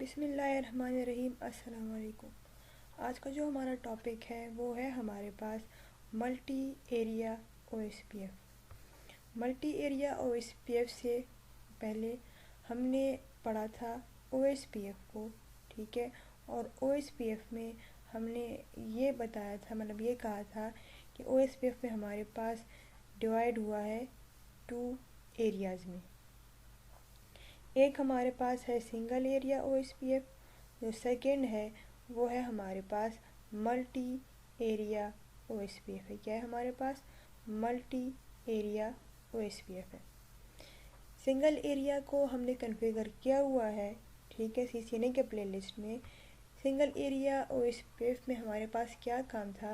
बिस्मिल्लाहिर्रहमानिर्रहीम। अस्सलाम वालेकुम। आज का जो हमारा टॉपिक है वो है हमारे पास multi area OSPF। Multi area OSPF से पहले हमने पढ़ा था OSPF को, ठीक है। और OSPF में हमने ये बताया था, मतलब ये कहा था कि OSPF में हमारे पास डिवाइड हुआ है 2 एरियाज़ में। एक हमारे पास है सिंगल एरिया OSPF, जो सेकंड है वो है हमारे पास मल्टी एरिया OSPF है। क्या है हमारे पास? मल्टी एरिया OSPF है। सिंगल एरिया को हमने कॉन्फ़िगर किया हुआ है, ठीक है, CCNA के प्लेलिस्ट में। सिंगल एरिया OSPF में हमारे पास क्या काम था?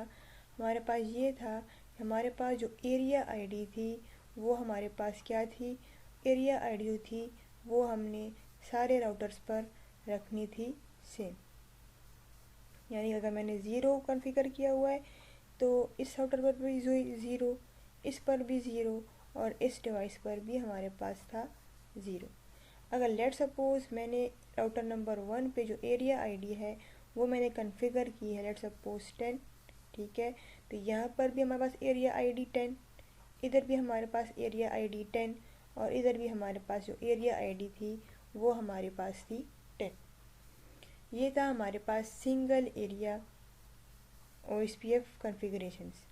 हमारे पास ये था, हमारे पास जो एरिया ID थी वो हमारे पास क्या थी? एरिया ID थी वो हमने सारे राउटर्स पर रखनी थी सेम। यानी अगर मैंने ज़ीरो कॉन्फ़िगर किया हुआ है तो इस राउटर पर भी ज़ीरो, इस पर भी ज़ीरो, और इस डिवाइस पर भी हमारे पास था ज़ीरो। अगर लेट सपोज़ मैंने राउटर नंबर 1 पे जो एरिया ID है वो मैंने कॉन्फ़िगर की है, लेट सपोज़ 10, ठीक है। तो यहाँ पर भी हमारे पास एरिया ID 10, इधर भी हमारे पास एरिया ID 10, और इधर भी हमारे पास जो एरिया ID थी वो हमारे पास थी 10। ये था हमारे पास सिंगल एरिया OSPF कॉन्फ़िगरेशंस।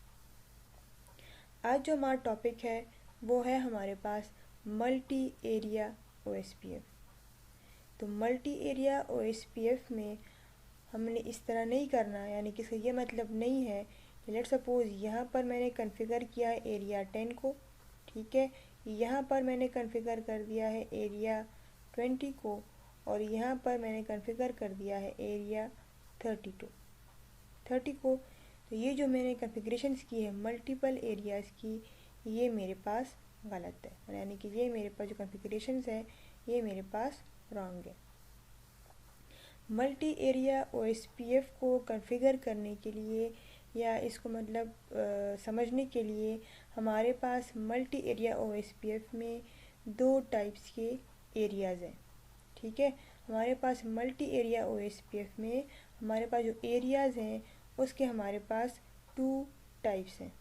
आज जो हमारा टॉपिक है वो है हमारे पास मल्टी एरिया OSPF। तो मल्टी एरिया OSPF में हमने इस तरह नहीं करना, यानी कि इसका ये मतलब नहीं है कि लेट सपोज़ यहाँ पर मैंने कॉन्फ़िगर किया है एरिया 10 को, ठीक है, यहाँ पर मैंने कॉन्फ़िगर कर दिया है एरिया 20 को, और यहाँ पर मैंने कॉन्फ़िगर कर दिया है एरिया 30 को। तो ये जो मैंने कॉन्फ़िगरेशंस की है मल्टीपल एरियाज़ की, ये मेरे पास गलत है, यानी कि ये मेरे पास जो कॉन्फ़िगरेशंस है ये मेरे पास रॉन्ग है। मल्टी एरिया OSPF को कॉन्फ़िगर करने के लिए या इसको मतलब समझने के लिए हमारे पास मल्टी एरिया OSPF में 2 टाइप्स के एरियाज़ हैं, ठीक है। हमारे पास मल्टी एरिया OSPF में हमारे पास जो एरियाज़ हैं उसके हमारे पास 2 टाइप्स हैं।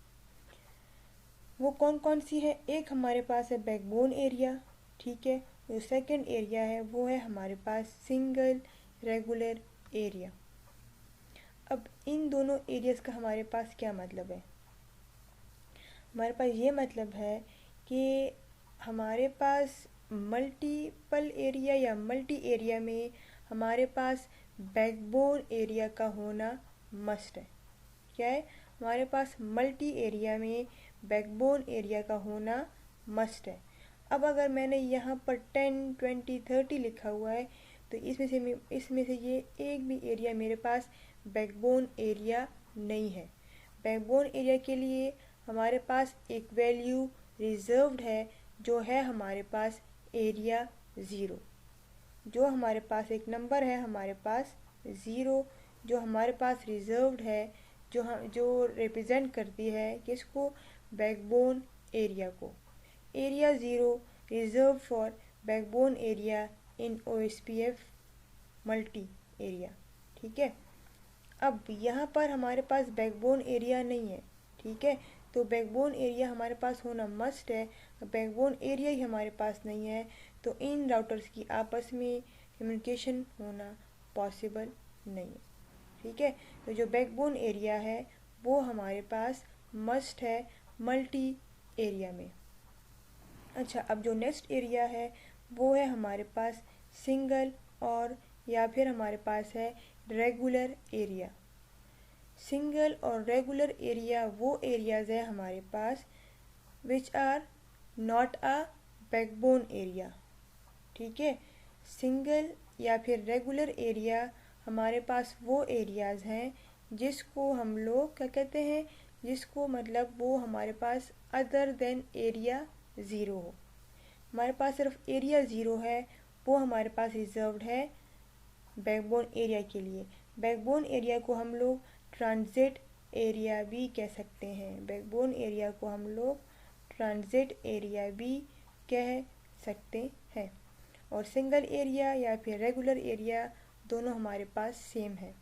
वो कौन कौन सी है? एक हमारे पास है बैकबोन एरिया, ठीक है। जो सेकंड एरिया है वो है हमारे पास सिंगल रेगुलर एरिया। अब इन दोनों एरियाज़ का हमारे पास क्या मतलब है? हमारे पास ये मतलब है कि हमारे पास मल्टीपल एरिया या मल्टी एरिया में हमारे पास बैकबोन एरिया का होना मस्ट है। क्या है? हमारे पास मल्टी एरिया में बैकबोन एरिया का होना मस्ट है। अब अगर मैंने यहाँ पर 10, 20, 30 लिखा हुआ है तो इसमें से ये एक भी एरिया मेरे पास बैकबोन एरिया नहीं है। बैकबोन एरिया के लिए हमारे पास एक वैल्यू रिजर्व्ड है, जो है हमारे पास एरिया 0। जो हमारे पास एक नंबर है हमारे पास 0, जो हमारे पास रिजर्व्ड है, जो रिप्रेजेंट करती है किसको? बैकबोन एरिया को। Area 0 reserve for backbone area in OSPF multi area, ठीक है। अब यहाँ पर हमारे पास बैकबोन एरिया नहीं है, ठीक है, तो बैकबोन एरिया हमारे पास होना मस्ट है। बैकबोन एरिया ही हमारे पास नहीं है तो इन राउटर्स की आपस में कम्युनिकेशन होना पॉसिबल नहीं है, ठीक है। तो जो बैकबोन एरिया है वो हमारे पास मस्ट है मल्टी एरिया में। अच्छा, अब जो नेक्स्ट एरिया है वो है हमारे पास सिंगल और या फिर हमारे पास है रेगुलर एरिया। सिंगल और रेगुलर एरिया वो एरियाज़ है हमारे पास which are not a backbone area, ठीक है। सिंगल या फिर रेगुलर एरिया हमारे पास वो एरियाज़ हैं जिसको हम लोग क्या कहते हैं, जिसको मतलब वो हमारे पास अदर देन एरिया 0 हो। हमारे पास सिर्फ एरिया 0 है, वो हमारे पास रिजर्व्ड है बैकबोन एरिया के लिए। बैकबोन एरिया को हम लोग ट्रांजिट एरिया भी कह सकते हैं। बैकबोन एरिया को हम लोग ट्रांजिट एरिया भी कह सकते हैं। और सिंगल एरिया या फिर रेगुलर एरिया दोनों हमारे पास सेम है।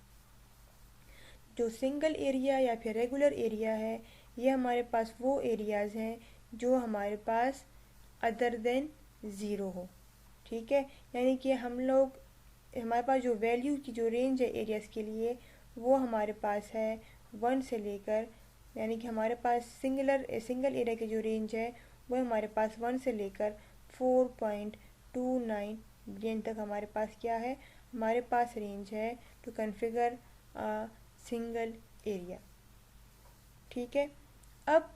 जो सिंगल एरिया या फिर रेगुलर एरिया है, ये हमारे पास वो एरियाज़ हैं जो हमारे पास अदर देन ज़ीरो हो। ठीक है, यानी कि हमारे पास जो वैल्यू की जो रेंज है एरियाज़ के लिए, वो हमारे पास है 1 से लेकर, यानी कि हमारे पास सिंगल एरिया की जो रेंज है वो हमारे पास 1 से लेकर 4.29 बिलियन तक हमारे पास क्या है, हमारे पास रेंज है to configure a single area. ठीक है, अब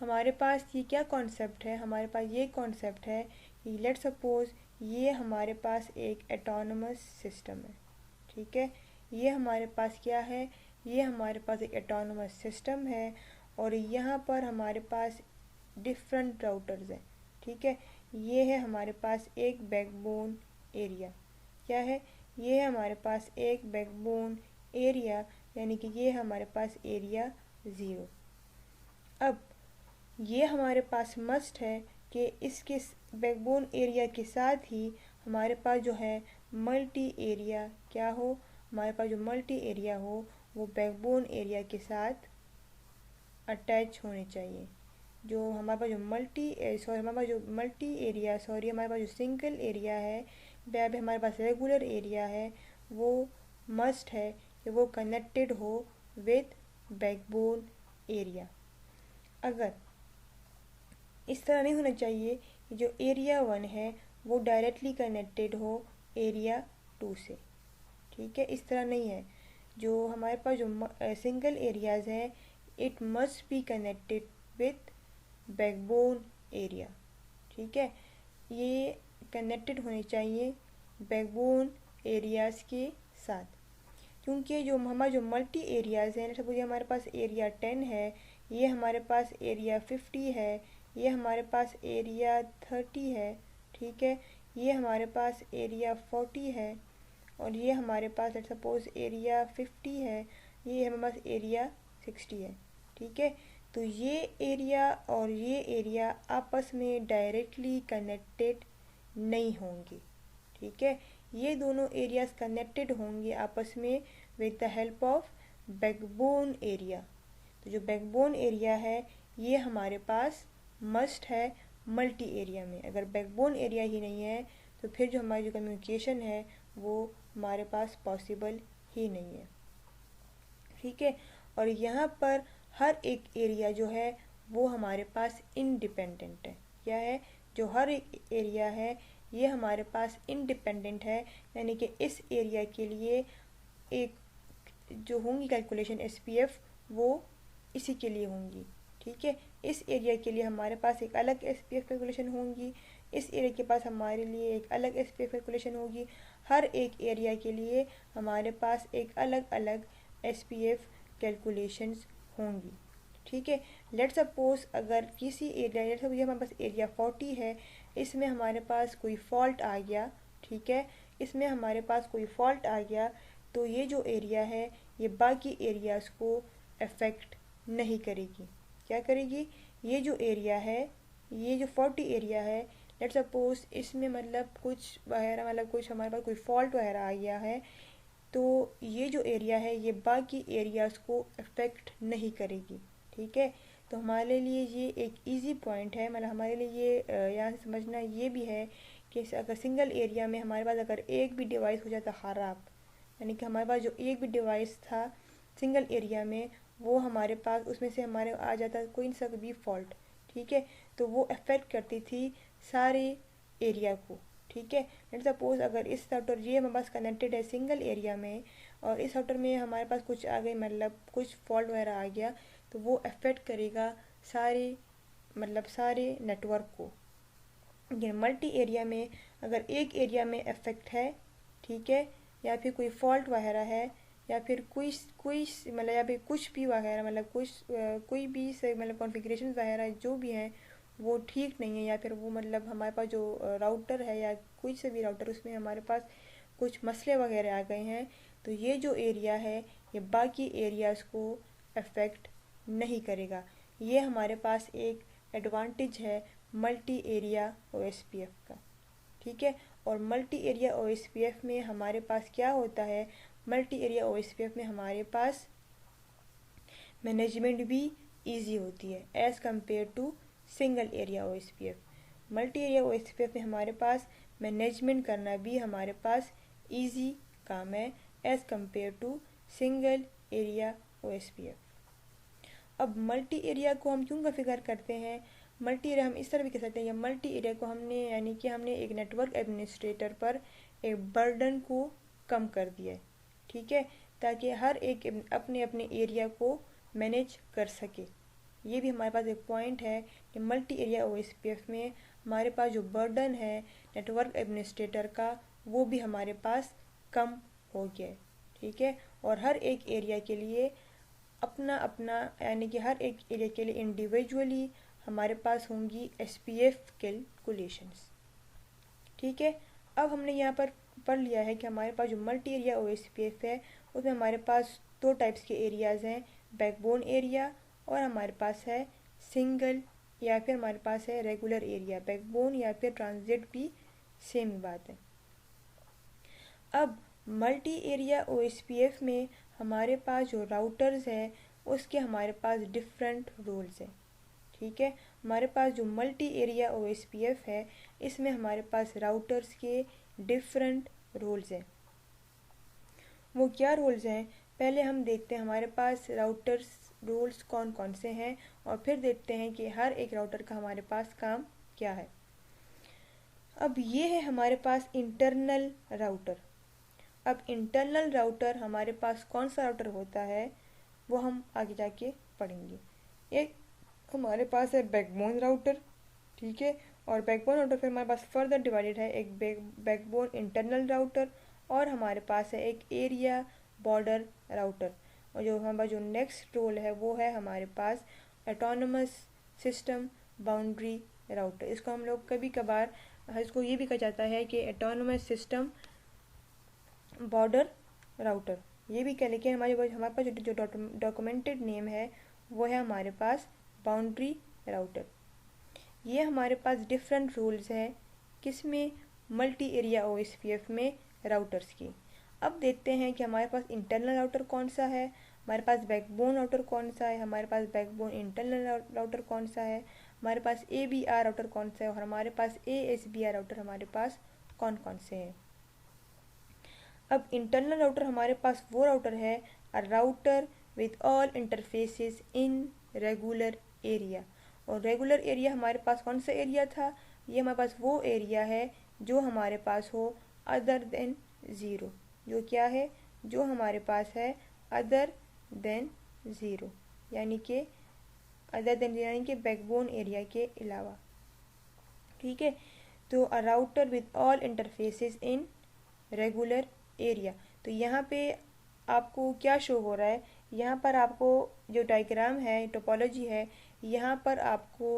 हमारे पास ये क्या कॉन्सेप्ट है, हमारे पास ये कॉन्सेप्ट है कि लेट सपोज ये हमारे पास एक एटोनमस सिस्टम है। ठीक है, ये हमारे पास क्या है, ये हमारे पास एक एटोनमस सिस्टम है और यहाँ पर हमारे पास डिफरेंट राउटर्स हैं। ठीक है, ये है हमारे पास एक बैकबोन एरिया। क्या है, ये है हमारे पास एक बैकबोन एरिया, यानी कि ये हमारे पास एरिया 0। अब ये हमारे पास मस्ट है कि इसके बैकबोन एरिया के साथ ही हमारे पास जो है मल्टी एरिया क्या हो, हमारे पास जो मल्टी एरिया हो वो बैकबोन एरिया के साथ अटैच होने चाहिए। जो हमारे पास जो हमारे पास जो सिंगल एरिया है वह भी हमारे पास रेगुलर एरिया है, वो मस्ट है कि वो कनेक्टेड हो विथ बैकबोन एरिया। अगर इस तरह नहीं होना चाहिए कि जो एरिया 1 है वो डायरेक्टली कनेक्टेड हो एरिया 2 से। ठीक है, इस तरह नहीं है। जो हमारे पास जो सिंगल एरियाज़ हैं, it must be connected with backbone area. ठीक है, ये कनेक्टेड होने चाहिए बैकबोन एरियाज़ के साथ, क्योंकि जो हमारा जो मल्टी एरियाज़ हैं, सपोज ये हमारे पास एरिया 10 है, ये हमारे पास एरिया 50 है, ये हमारे पास एरिया 30 है। ठीक है, ये हमारे पास एरिया 40 है और ये हमारे पास सपोज एरिया 50 है, ये हमारे पास एरिया 60 है। ठीक है, तो ये एरिया और ये एरिया आपस में डायरेक्टली कनेक्टेड नहीं होंगे। ठीक है, ये दोनों एरियाज कनेक्टेड होंगे आपस में with the help of backbone area. तो जो बैकबोन एरिया है ये हमारे पास मस्ट है मल्टी एरिया में। अगर बैकबोन एरिया ही नहीं है तो फिर जो हमारी जो कम्युनिकेशन है वो हमारे पास पॉसिबल ही नहीं है। ठीक है, और यहाँ पर हर एक एरिया जो है वो हमारे पास इंडिपेंडेंट है। क्या है, जो हर एक एरिया है ये हमारे पास इंडिपेंडेंट है, यानी कि इस एरिया के लिए एक जो होंगी कैलकुलेशन SPF वो इसी के लिए होंगी। ठीक है, इस एरिया के लिए हमारे पास एक अलग SPF कैलकुलेशन होंगी, इस एरिया के पास हमारे लिए एक अलग SPF कैलकुलेशन होगी, हर एक एरिया के लिए हमारे पास एक अलग अलग SPF कैलकुलेशंस होंगी। ठीक है, लेट सपोज अगर किसी एरिया, लेट सपोज हमारे पास एरिया 40 है, इसमें हमारे पास कोई फॉल्ट आ गया। ठीक है, इसमें हमारे पास कोई फॉल्ट आ गया तो ये जो एरिया है ये बाकी एरियाज़ को अफेक्ट नहीं करेगी। क्या करेगी, ये जो एरिया है, ये जो 40 एरिया है, लेट सपोज इसमें मतलब कुछ वगैरह, मतलब कुछ हमारे पास कोई फॉल्ट वगैरह आ गया है, तो ये जो एरिया है ये बाकी एरियाज़ को अफेक्ट नहीं करेगी। ठीक है, तो हमारे लिए ये एक इजी पॉइंट है, मतलब हमारे लिए ये यहाँ से समझना ये भी है कि अगर सिंगल एरिया में हमारे पास अगर एक भी डिवाइस हो जाता ख़राब, यानी कि हमारे पास जो एक भी डिवाइस था सिंगल एरिया में वो हमारे पास उसमें से हमारे आ जाता कोई सा भी फॉल्ट। ठीक है, तो वो अफेक्ट करती थी सारे एरिया को। ठीक है, लेट सपोज अगर इस राउटर ये हमारे पास कनेक्टेड है सिंगल एरिया में और इस राउटर में हमारे पास कुछ आ गई, मतलब कुछ फॉल्ट वगैरह आ गया, तो वो अफेक्ट करेगा सारे, मतलब सारे नेटवर्क को। ये मल्टी एरिया में अगर एक एरिया में अफेक्ट है, ठीक है, या फिर कोई फॉल्ट वगैरह है, या फिर कोई कोई मतलब या फिर कुछ भी वगैरह, मतलब कुछ कोई भी से मतलब कॉन्फ़िगरेशन वगैरह जो भी हैं वो ठीक नहीं है, या फिर वो मतलब हमारे पास जो राउटर है या कोई से भी राउटर उसमें हमारे पास कुछ मसले वगैरह आ गए हैं, तो ये जो एरिया है ये बाकी एरियाज़ को अफेक्ट नहीं करेगा। ये हमारे पास एक एडवांटेज है मल्टी एरिया OSPF का। ठीक है, और मल्टी एरिया OSPF में हमारे पास क्या होता है, मल्टी एरिया OSPF में हमारे पास मैनेजमेंट भी इजी होती है as compare to single area OSPF। Multi area OSPF में हमारे पास मैनेजमेंट करना भी हमारे पास इजी काम है as compare to single area OSPF। अब मल्टी एरिया को हम क्यों कॉन्फ़िगर करते हैं, मल्टी एरिया हम इस तरह भी कह सकते हैं, या मल्टी एरिया को हमने यानी कि हमने एक नेटवर्क एडमिनिस्ट्रेटर पर एक बर्डन को कम कर दिया है, ठीक है, ताकि हर एक अपने अपने एरिया को मैनेज कर सके। ये भी हमारे पास एक पॉइंट है कि मल्टी एरिया OSPF में हमारे पास जो बर्डन है नेटवर्क एडमिनिस्ट्रेटर का वो भी हमारे पास कम हो गया है, ठीक है। और हर एक एरिया के लिए अपना अपना यानी कि हर एक एरिया के लिए इंडिविजुअली हमारे पास होंगी SPF कैलकुलेशंस, ठीक है। अब हमने यहाँ पर पढ़ लिया है कि हमारे पास जो मल्टी एरिया OSPF है उसमें हमारे पास दो टाइप्स के एरियाज़ हैं, बैकबोन एरिया और हमारे पास है सिंगल या फिर हमारे पास है रेगुलर एरिया। बैकबोन या फिर ट्रांजिट भी सेम ही बात है। अब मल्टी एरिया OSPF में हमारे पास जो राउटर्स है उसके हमारे पास डिफरेंट रोल्स हैं, ठीक है। हमारे पास जो मल्टी एरिया OSPF है इसमें हमारे पास राउटर्स के डिफरेंट रोल्स हैं। वो क्या रोल्स हैं, पहले हम देखते हैं हमारे पास राउटर्स रोल्स कौन कौन से हैं और फिर देखते हैं कि हर एक राउटर का हमारे पास काम क्या है। अब ये है हमारे पास इंटरनल राउटर। अब इंटरनल राउटर हमारे पास कौन सा राउटर होता है वो हम आगे जाके पढ़ेंगे। एक हमारे पास है बैकबोन राउटर, ठीक है, और बैकबोन राउटर फिर हमारे पास फर्दर डिवाइडेड है एक बैकबोन इंटरनल राउटर और हमारे पास है एक एरिया बॉर्डर राउटर। और जो हमारा जो नेक्स्ट रोल है वो है हमारे पास ऑटोनमस सिस्टम बाउंड्री राउटर। इसको हम लोग कभी कभार इसको ये भी कहा जाता है कि ऑटोनमस सिस्टम बॉर्डर राउटर, ये भी कह, लेकिन हमारे पास जो डॉक्यूमेंटेड नेम है वो है हमारे पास बाउंड्री राउटर। ये हमारे पास डिफरेंट रूल्स हैं किसमें, मल्टी एरिया OSPF में राउटर्स की। अब देखते हैं कि हमारे पास इंटरनल राउटर कौन सा है, हमारे पास बैकबोन राउटर कौन सा है, हमारे पास बैकबोन इंटरनल राउटर कौन सा है, हमारे पास ABR राउटर कौन सा है और हमारे पास ASBR राउटर हमारे पास कौन कौन से हैं। अब इंटरनल राउटर हमारे पास वो राउटर है a router with all interfaces in regular area. और रेगुलर एरिया हमारे पास कौन सा एरिया था, ये हमारे पास वो एरिया है जो हमारे पास हो अदर देन ज़ीरो। जो क्या है, जो हमारे पास है अदर देन ज़ीरो, यानी कि अदर देन यानी कि बैकबोन एरिया के अलावा, ठीक है। तो a router with all interfaces in regular area. तो यहाँ पे आपको क्या शो हो रहा है, यहाँ पर आपको जो डायग्राम है टोपोलॉजी है यहाँ पर आपको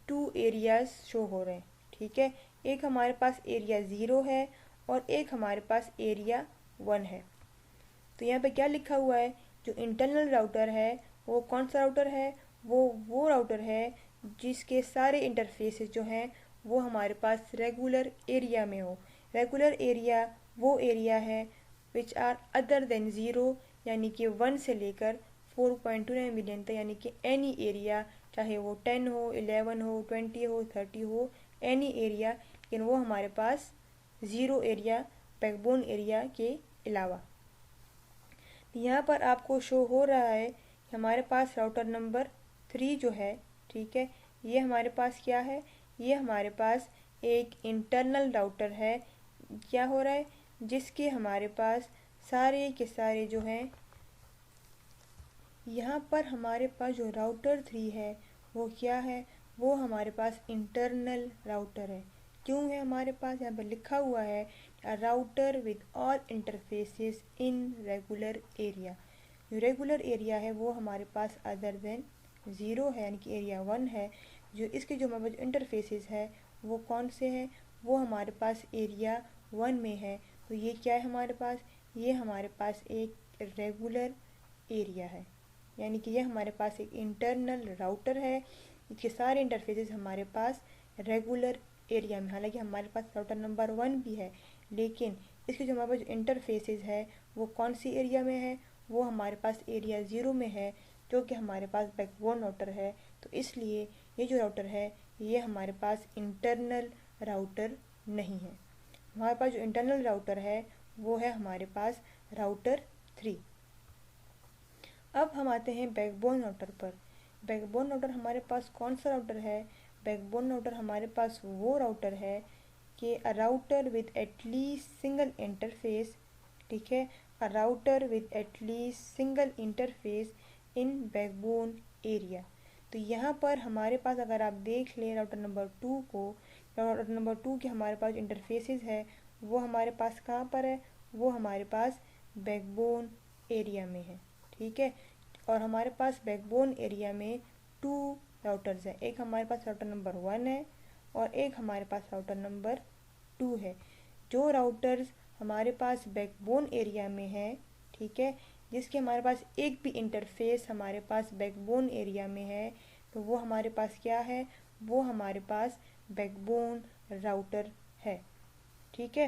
2 एरियाज शो हो रहे हैं, ठीक है। एक हमारे पास एरिया 0 है और एक हमारे पास एरिया 1 है। तो यहाँ पे क्या लिखा हुआ है, जो इंटरनल राउटर है वो कौन सा राउटर है, वो राउटर है जिसके सारे इंटरफेसेस जो हैं वो हमारे पास रेगुलर एरिया में हो। रेगुलर एरिया वो एरिया है which are other than zero, यानी कि 1 से लेकर 4.29 मिलियन तक, यानी कि एनी एरिया, चाहे वो 10 हो, 11 हो, 20 हो, 30 हो, एनी एरिया, लेकिन वो हमारे पास ज़ीरो एरिया बैकबोन एरिया के अलावा। यहाँ पर आपको शो हो रहा है कि हमारे पास राउटर नंबर 3 जो है, ठीक है, ये हमारे पास क्या है, ये हमारे पास एक इंटरनल राउटर है। क्या हो रहा है, जिसके हमारे पास सारे के सारे जो हैं, यहाँ पर हमारे पास जो राउटर 3 है वो क्या है, वो हमारे पास इंटरनल राउटर है। क्यों है हमारे पास, यहाँ पर लिखा हुआ है a router with all interfaces in regular area. जो रेगुलर एरिया है वो हमारे पास अदर देन ज़ीरो है, यानी कि एरिया 1 है। जो इसके जो हमारे पास इंटरफेसेस है वो कौन से हैं, वो हमारे पास एरिया 1 में है। तो ये क्या है हमारे पास, ये हमारे पास एक रेगुलर एरिया है, यानी कि ये हमारे पास एक इंटरनल राउटर है, इसके सारे इंटरफेसेस हमारे पास रेगुलर एरिया में। हालांकि हमारे पास राउटर नंबर 1 भी है, लेकिन इसके जो हमारे पास इंटरफेसेस है वो कौन सी एरिया में है, वो हमारे पास एरिया 0 में है, जो कि हमारे पास बैकबोन राउटर है। तो इसलिए ये जो राउटर है ये हमारे पास इंटरनल राउटर नहीं है। हमारे पास जो इंटरनल राउटर है वो है हमारे पास राउटर 3। अब हम आते हैं बैकबोन राउटर पर। बैकबोन राउटर हमारे पास कौन सा राउटर है? बैकबोन राउटर हमारे पास वो राउटर है कि अ router with at least single interface, ठीक है, a router with at least single interface in backbone area. तो यहाँ पर हमारे पास अगर आप देख लें राउटर नंबर 2 को, राउटर नंबर 2 के हमारे पास इंटरफेसेस है वो हमारे पास कहाँ पर है, वो हमारे पास बैकबोन एरिया में है, ठीक है। और हमारे पास बैकबोन एरिया में 2 राउटर्स हैं, एक हमारे पास राउटर नंबर 1 है और एक हमारे पास राउटर नंबर 2 है। जो राउटर्स हमारे पास बैकबोन एरिया में है, ठीक है, जिसके हमारे पास एक भी इंटरफेस हमारे पास बैकबोन एरिया में है, तो वो हमारे पास क्या है, वो हमारे पास बैकबोन राउटर है, ठीक है।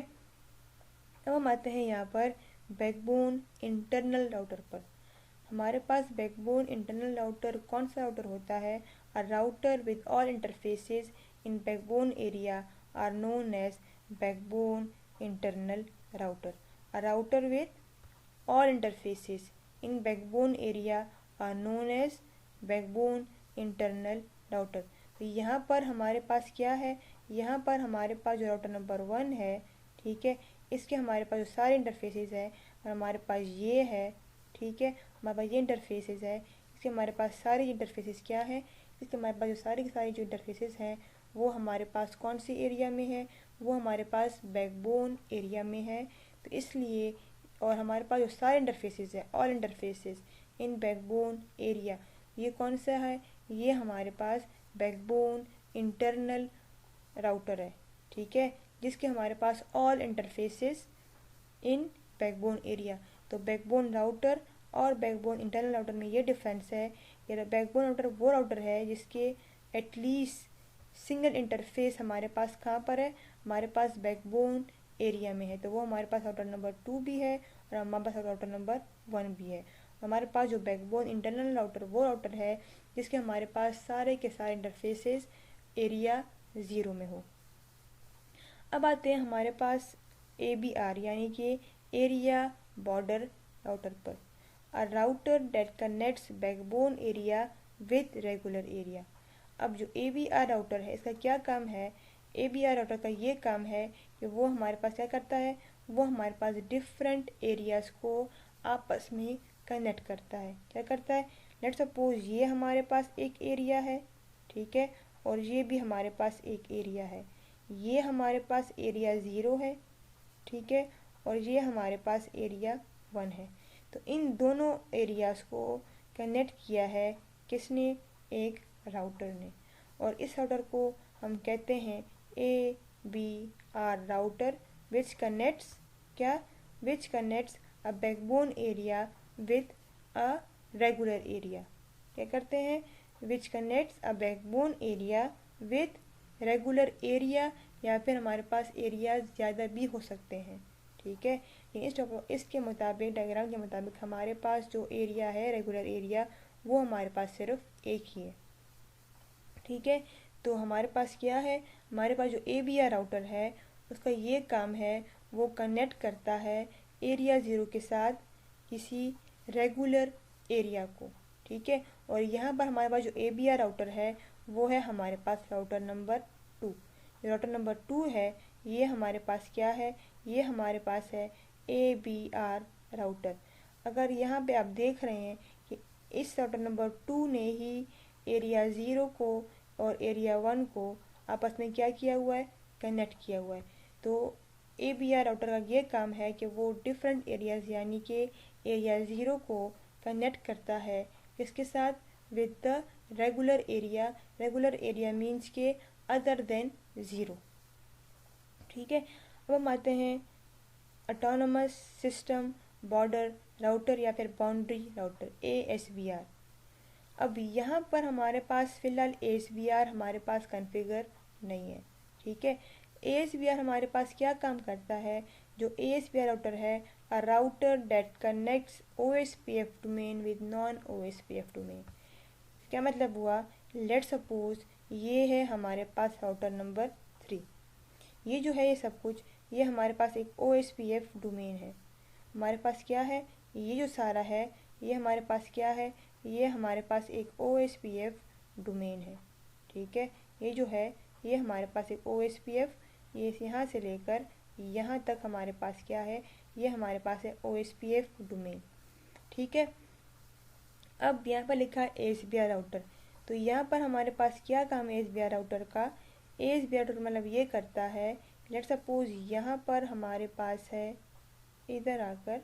अब हम आते हैं यहाँ पर बैकबोन इंटरनल राउटर पर। हमारे पास बैकबोन इंटरनल राउटर कौन सा राउटर होता है? A router with all interfaces in backbone area are known as backbone internal router. A router with all interfaces in backbone area are known as backbone internal router. तो यहाँ पर हमारे पास क्या है, यहाँ पर हमारे पास जो राउटर नंबर 1 है, ठीक है, इसके हमारे पास जो सारे इंटरफेसेस है और हमारे पास ये है, ठीक है, हमारे पास ये इंटरफेसेस है, इसके हमारे पास सारे इंटरफेसेस क्या है, इसके हमारे पास जो सारी की सारी जो इंटरफेसेस हैं वो हमारे पास कौन सी एरिया में है, वो हमारे पास बैकबोन एरिया में है। तो इसलिए और हमारे पास जो सारे इंटरफेसेस है, all interfaces in backbone area, ये कौन सा है, ये हमारे पास बैकबोन इंटरनल राउटर है, ठीक है, जिसके हमारे पास all interfaces in backbone area. तो बैकबोन राउटर और बैकबोन इंटरनल राउटर में ये डिफरेंस है कि बैकबोन राउटर वो राउटर है जिसके एटलीस्ट सिंगल इंटरफेस हमारे पास कहाँ पर है, हमारे पास बैकबोन एरिया में है। तो वो हमारे पास राउटर नंबर 2 भी है और हमारे पास राउटर नंबर 1 भी है। हमारे पास जो बैकबोन इंटरनल राउटर वो राउटर है जिसके हमारे पास सारे के सारे इंटरफेसेस एरिया 0 में हो। अब आते हैं हमारे पास ABR यानी कि एरिया बॉर्डर राउटर पर। A router that connects backbone area with regular area. अब जो ABR राउटर है इसका क्या काम है, ABR राउटर का ये काम है कि वो हमारे पास क्या करता है, वो हमारे पास डिफरेंट एरियाज़ को आपस में कनेक्ट करता है। क्या करता है, लेट सपोज ये हमारे पास एक एरिया है, ठीक है, और ये भी हमारे पास एक एरिया है, ये हमारे पास एरिया 0 है, ठीक है, और ये हमारे पास एरिया 1 है। तो इन दोनों एरियाज़ को कनेक्ट किया है किसने, एक राउटर ने, और इस राउटर को हम कहते हैं ABR राउटर विच कनेक्ट्स क्या, which connects a backbone area with a regular area. क्या करते हैं, which connects a backbone area with regular area, या फिर हमारे पास एरियाज ज़्यादा भी हो सकते हैं, ठीक है। इसके मुताबिक डायग्राम के मुताबिक हमारे पास जो एरिया है रेगुलर एरिया वो हमारे पास सिर्फ एक ही है, ठीक है। तो हमारे पास क्या है, हमारे पास जो ABR राउटर है उसका ये काम है वो कनेक्ट करता है एरिया 0 के साथ किसी रेगुलर एरिया को, ठीक है। और यहाँ पर हमारे पास जो ABR राउटर है वो है हमारे पास राउटर नंबर 2। राउटर नंबर 2 है ये हमारे पास क्या है, ये हमारे पास है ABR राउटर। अगर यहाँ पे आप देख रहे हैं कि इस राउटर नंबर 2 ने ही एरिया 0 को और एरिया 1 को आपस में क्या किया हुआ है, कनेक्ट किया हुआ है। तो ABR राउटर का ये काम है कि वो डिफरेंट एरियाज यानी कि एरिया 0 को कनेक्ट करता है किसके साथ, with the regular area. Regular area means के अदर देन 0, ठीक है। अब हम आते हैं ऑटोनोमस सिस्टम बॉर्डर राउटर या फिर बाउंड्री राउटर ASBR। अब यहाँ पर हमारे पास फ़िलहाल ASBR हमारे पास कॉन्फ़िगर नहीं है, ठीक है। ASBR हमारे पास क्या काम करता है, जो ASBR राउटर है, a router that connects OSPF domain with non OSPF domain. क्या मतलब हुआ, लेट सपोज ये है हमारे पास राउटर नंबर 3, ये जो है ये सब कुछ, ये हमारे पास एक OSPF डोमेन है। हमारे पास क्या है, ये जो सारा है ये हमारे पास क्या है, ये हमारे पास एक OSPF डोमेन है। ठीक है, ये जो है ये हमारे पास एक OSPF, ये यहाँ से लेकर यहाँ तक हमारे पास क्या है, ये हमारे पास है OSPF डोमेन। ठीक है, अब यहाँ पर लिखा है ASBR राउटर, तो यहाँ पर हमारे पास क्या काम है ASBR राउटर का। ASBR राउटर मतलब ये करता है, लेट सपोज यहाँ पर हमारे पास है, इधर आकर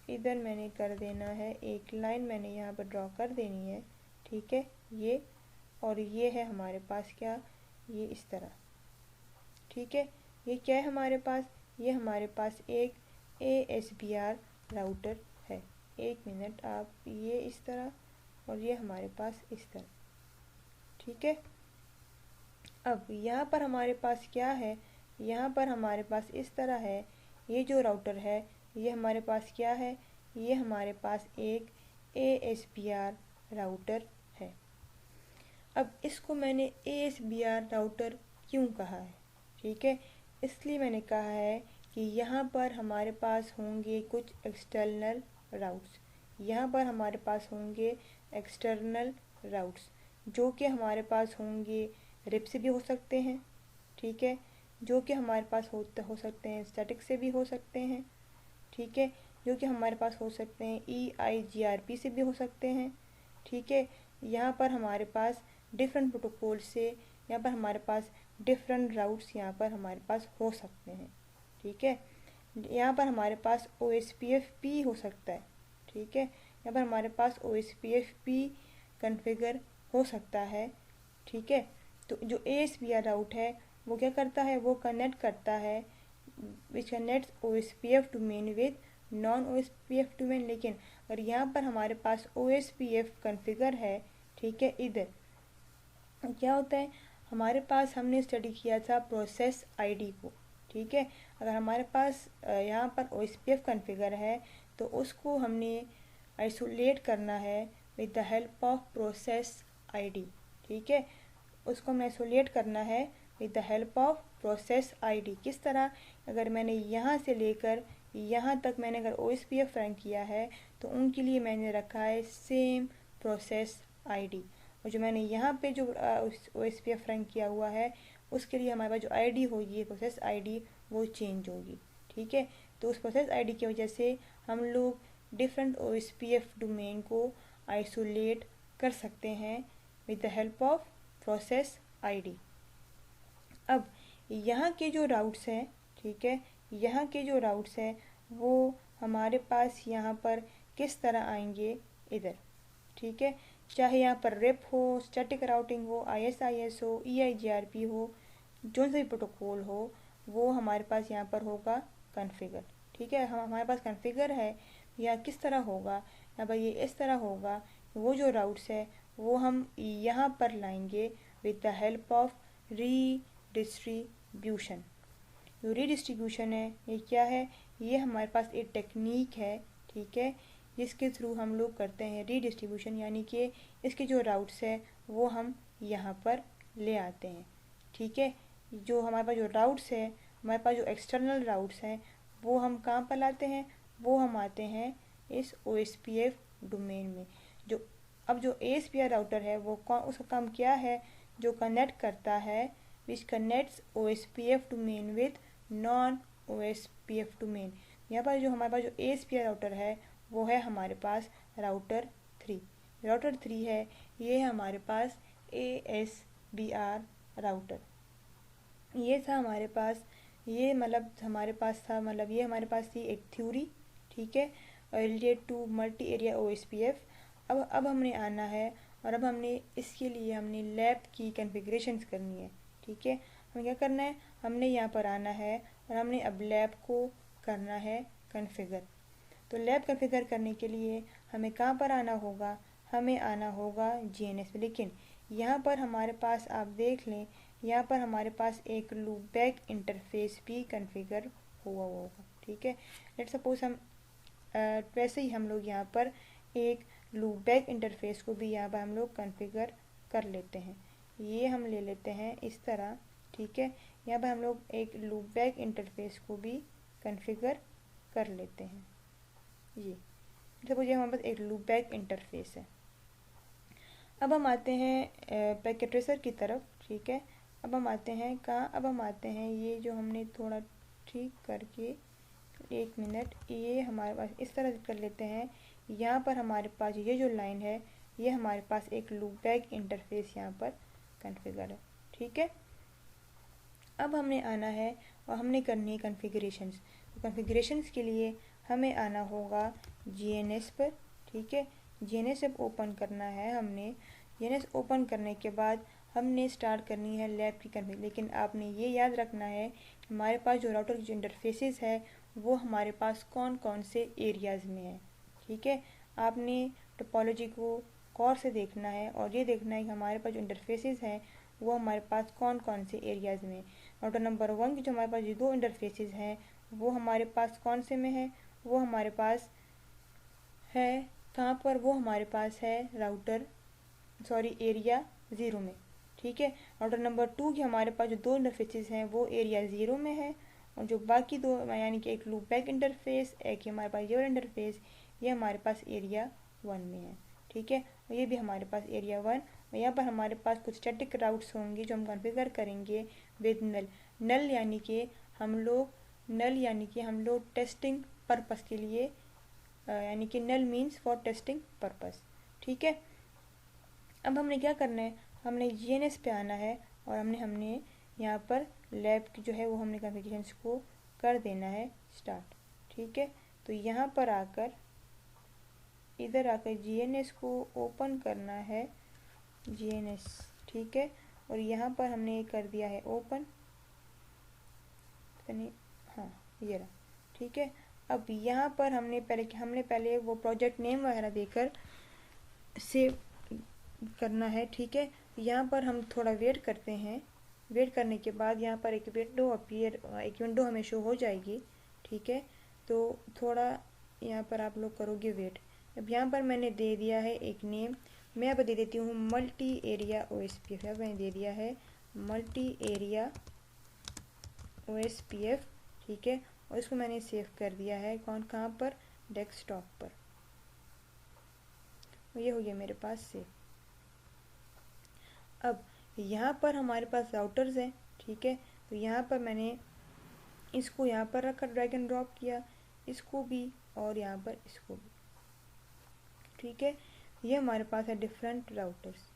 इधर मैंने कर देना है, एक लाइन मैंने यहाँ पर ड्रॉ कर देनी है। ठीक है, ये और ये है हमारे पास क्या, ये इस तरह। ठीक है, ये क्या है हमारे पास, ये हमारे पास एक ASBR राउटर है। एक मिनट, आप ये इस तरह और ये हमारे पास इस तरह। ठीक है, अब यहाँ पर हमारे पास क्या है, यहाँ पर हमारे पास इस तरह है, ये जो राउटर है ये हमारे पास क्या है, ये हमारे पास एक ASBR राउटर है। अब इसको मैंने ASBR राउटर क्यों कहा है, ठीक है, इसलिए मैंने कहा है कि यहाँ पर हमारे पास होंगे कुछ एक्सटर्नल राउट्स, यहाँ पर हमारे पास होंगे एक्सटर्नल राउट्स, जो कि हमारे पास होंगे रिप से भी हो सकते हैं। ठीक है, जो कि हमारे पास हो सकते हैं स्टैटिक से भी हो सकते हैं। ठीक है, जो कि हमारे पास हो सकते हैं EIGRP से भी हो सकते हैं। ठीक है, यहाँ पर हमारे पास डिफरेंट प्रोटोकॉल से, यहाँ पर हमारे पास डिफरेंट राउट्स यहाँ पर हमारे पास हो सकते हैं। ठीक है, यहाँ पर हमारे पास OSPF-P हो सकता है। ठीक है, यहाँ पर हमारे पास OSPF-P कॉन्फ़िगर हो सकता है। ठीक है, तो जो ASBR राउट है वो क्या करता है, वो कनेक्ट करता है which connects OSPF domain with non OSPF domain. लेकिन अगर यहाँ पर हमारे पास OSPF कॉन्फ़िगर है, ठीक है, इधर क्या होता है, हमारे पास हमने स्टडी किया था प्रोसेस आईडी को। ठीक है, अगर हमारे पास यहाँ पर OSPF कॉन्फ़िगर है तो उसको हमने आइसोलेट करना है with the help of process ID. ठीक है, उसको हमें आइसोलेट करना है with the help of process ID. किस तरह, अगर मैंने यहाँ से लेकर यहाँ तक मैंने अगर OSPF रन किया है तो उनके लिए मैंने रखा है सेम प्रोसेस आईडी, और जो मैंने यहाँ पे जो OSPF रन किया हुआ है उसके लिए हमारे पास जो आईडी होगी प्रोसेस आईडी वो चेंज होगी। ठीक है, तो उस प्रोसेस आईडी की वजह से हम लोग डिफरेंट OSPF डोमेन को आइसोलेट कर सकते हैं with the help of process ID. अब यहाँ के जो राउट्स हैं, ठीक है, यहाँ के जो राउट्स हैं वो हमारे पास यहाँ पर किस तरह आएंगे, इधर। ठीक है, चाहे यहाँ पर रिप हो, स्टैटिक राउटिंग हो, ISIS हो, EIGRP हो, जो सा भी प्रोटोकॉल हो वो हमारे पास यहाँ पर होगा कॉन्फ़िगर। ठीक है, हम हमारे पास कॉन्फ़िगर है, या किस तरह होगा, यहाँ पर ये इस तरह होगा, वो जो राउट्स है वो हम यहाँ पर लाएंगे with the help of redistribution. जो रीडिस्ट्रीब्यूशन है ये क्या है, ये हमारे पास एक टेक्निक है। ठीक है, जिसके थ्रू हम लोग करते हैं रीडिस्ट्रीब्यूशन, यानी कि इसके जो राउट्स है वो हम यहाँ पर ले आते हैं। ठीक है, जो हमारे पास जो राउट्स है, हमारे पास जो एक्सटर्नल राउट्स हैं वो हम कहाँ पर लाते हैं, वो हम आते हैं इस OSPF डोमेन में। जो अब जो ASBR राउटर है वो उसका काम क्या है, जो कनेक्ट करता है which connects OSPF domain with non OSPF domain. यहाँ पर जो हमारे पास जो ASBR राउटर है वो है हमारे पास राउटर 3। राउटर 3 है, ये है हमारे पास ASBR राउटर। ये था हमारे पास, ये मतलब हमारे पास था, मतलब ये हमारे पास थी एक थ्योरी। ठीक है, related to multi area OSPF। अब हमने आना है और अब हमने इसके लिए हमने लैब की कॉन्फ़िगरेशंस करनी है। ठीक है, हमें क्या करना है, हमने यहाँ पर आना है और हमने अब लैब को करना है कॉन्फ़िगर। तो लैब कॉन्फ़िगर करने के लिए हमें कहाँ पर आना होगा, हमें आना होगा GNS में। लेकिन यहाँ पर हमारे पास आप देख लें यहाँ पर हमारे पास एक लूपबैक इंटरफेस भी कॉन्फ़िगर हुआ होगा। ठीक है, लेट सपोज हम वैसे ही हम लोग यहाँ पर एक लूपबैक इंटरफेस को भी यहाँ पर हम लोग कॉन्फ़िगर कर लेते हैं। ये हम ले लेते हैं इस तरह। ठीक है, यहाँ पर हम लोग एक लूपबैक इंटरफेस को भी कॉन्फ़िगर कर लेते हैं। ये सपोज ये हमारे पास एक लूपबैक इंटरफेस है। अब हम आते हैं पैकेट ट्रेसर की तरफ। ठीक है, अब हम आते हैं कहाँ, अब हम आते हैं ये जो हमने थोड़ा ठीक करके, एक मिनट, ये हमारे पास इस तरह कर लेते हैं। यहाँ पर हमारे पास ये जो लाइन है, ये हमारे पास एक लूपबैक इंटरफेस यहाँ पर कॉन्फ़िगर है। ठीक है, अब हमने आना है और हमने करनी है कॉन्फ़िगरेशंस। तो कॉन्फ़िगरेशंस के लिए हमें आना होगा जीएनएस पर। ठीक है, जीएनएस जब ओपन करना है हमने, जीएनएस ओपन करने के बाद हमने स्टार्ट करनी है लैब की कॉन्फ़िग। लेकिन आपने ये याद रखना है हमारे पास जो राउटर की जो इंटरफेसेस है वो हमारे पास कौन कौन से एरियाज़ में है। ठीक है, आपने टोपोलॉजी को गौर से देखना है और ये देखना है कि हमारे पास जो इंटरफेसेस हैं वो हमारे पास कौन कौन से एरियाज़ में। राउटर नंबर 1 की जो हमारे पास ये दो इंटरफेसेस हैं वो हमारे पास कौन से में है, वो हमारे पास है कहाँ पर, वो हमारे पास है एरिया 0 में। ठीक है, राउटर नंबर 2 की हमारे पास जो दो इंटरफेसेस हैं वो एरिया 0 में है, और जो बाकी दो यानी कि एक लूपबैक इंटरफेस, एक हमारे पास ये वाला इंटरफेस, ये हमारे पास एरिया 1 में है। ठीक है, और ये भी हमारे पास एरिया 1। और यहाँ पर हमारे पास कुछ स्टैटिक राउट्स होंगे जो हम कॉन्फ़िगर करेंगे विद नल। नल यानी कि हम लोग टेस्टिंग पर्पस के लिए, यानी कि नल मीन्स फॉर टेस्टिंग पर्पस। ठीक है, अब हमने क्या करना है, हमने जीएनएस पे आना है और हमने यहाँ पर लैब की जो है वो हमने कॉन्फ़िगरेशंस को कर देना है स्टार्ट। ठीक है, तो यहाँ पर आकर इधर आकर जीएनएस को ओपन करना है, जीएनएस। ठीक है, और यहाँ पर हमने कर दिया है ओपन, हाँ ये रहा। ठीक है, अब यहाँ पर हमने पहले वो प्रोजेक्ट नेम वगैरह देकर सेव करना है। ठीक है, यहाँ पर हम थोड़ा वेट करते हैं। वेट करने के बाद यहाँ पर एक विंडो हमें शो हो जाएगी। ठीक है, तो थोड़ा यहाँ पर आप लोग करोगे वेट। अब यहाँ पर मैंने दे दिया है एक नेम, मैं यहाँ पर दे देती हूँ मल्टी एरिया OSPF। यहाँ पर मैंने दे दिया है मल्टी एरिया OSPF। ठीक है, और इसको मैंने सेव कर दिया है कहाँ पर, डेस्कटॉप पर। ये हो गया मेरे पास सेव। अब यहाँ पर हमारे पास राउटर्स हैं। ठीक है, तो यहाँ पर मैंने इसको यहाँ पर रखकर ड्रैग एंड ड्रॉप किया, इसको भी और यहाँ पर इसको भी। ठीक है, ये हमारे पास है डिफरेंट राउटर्स।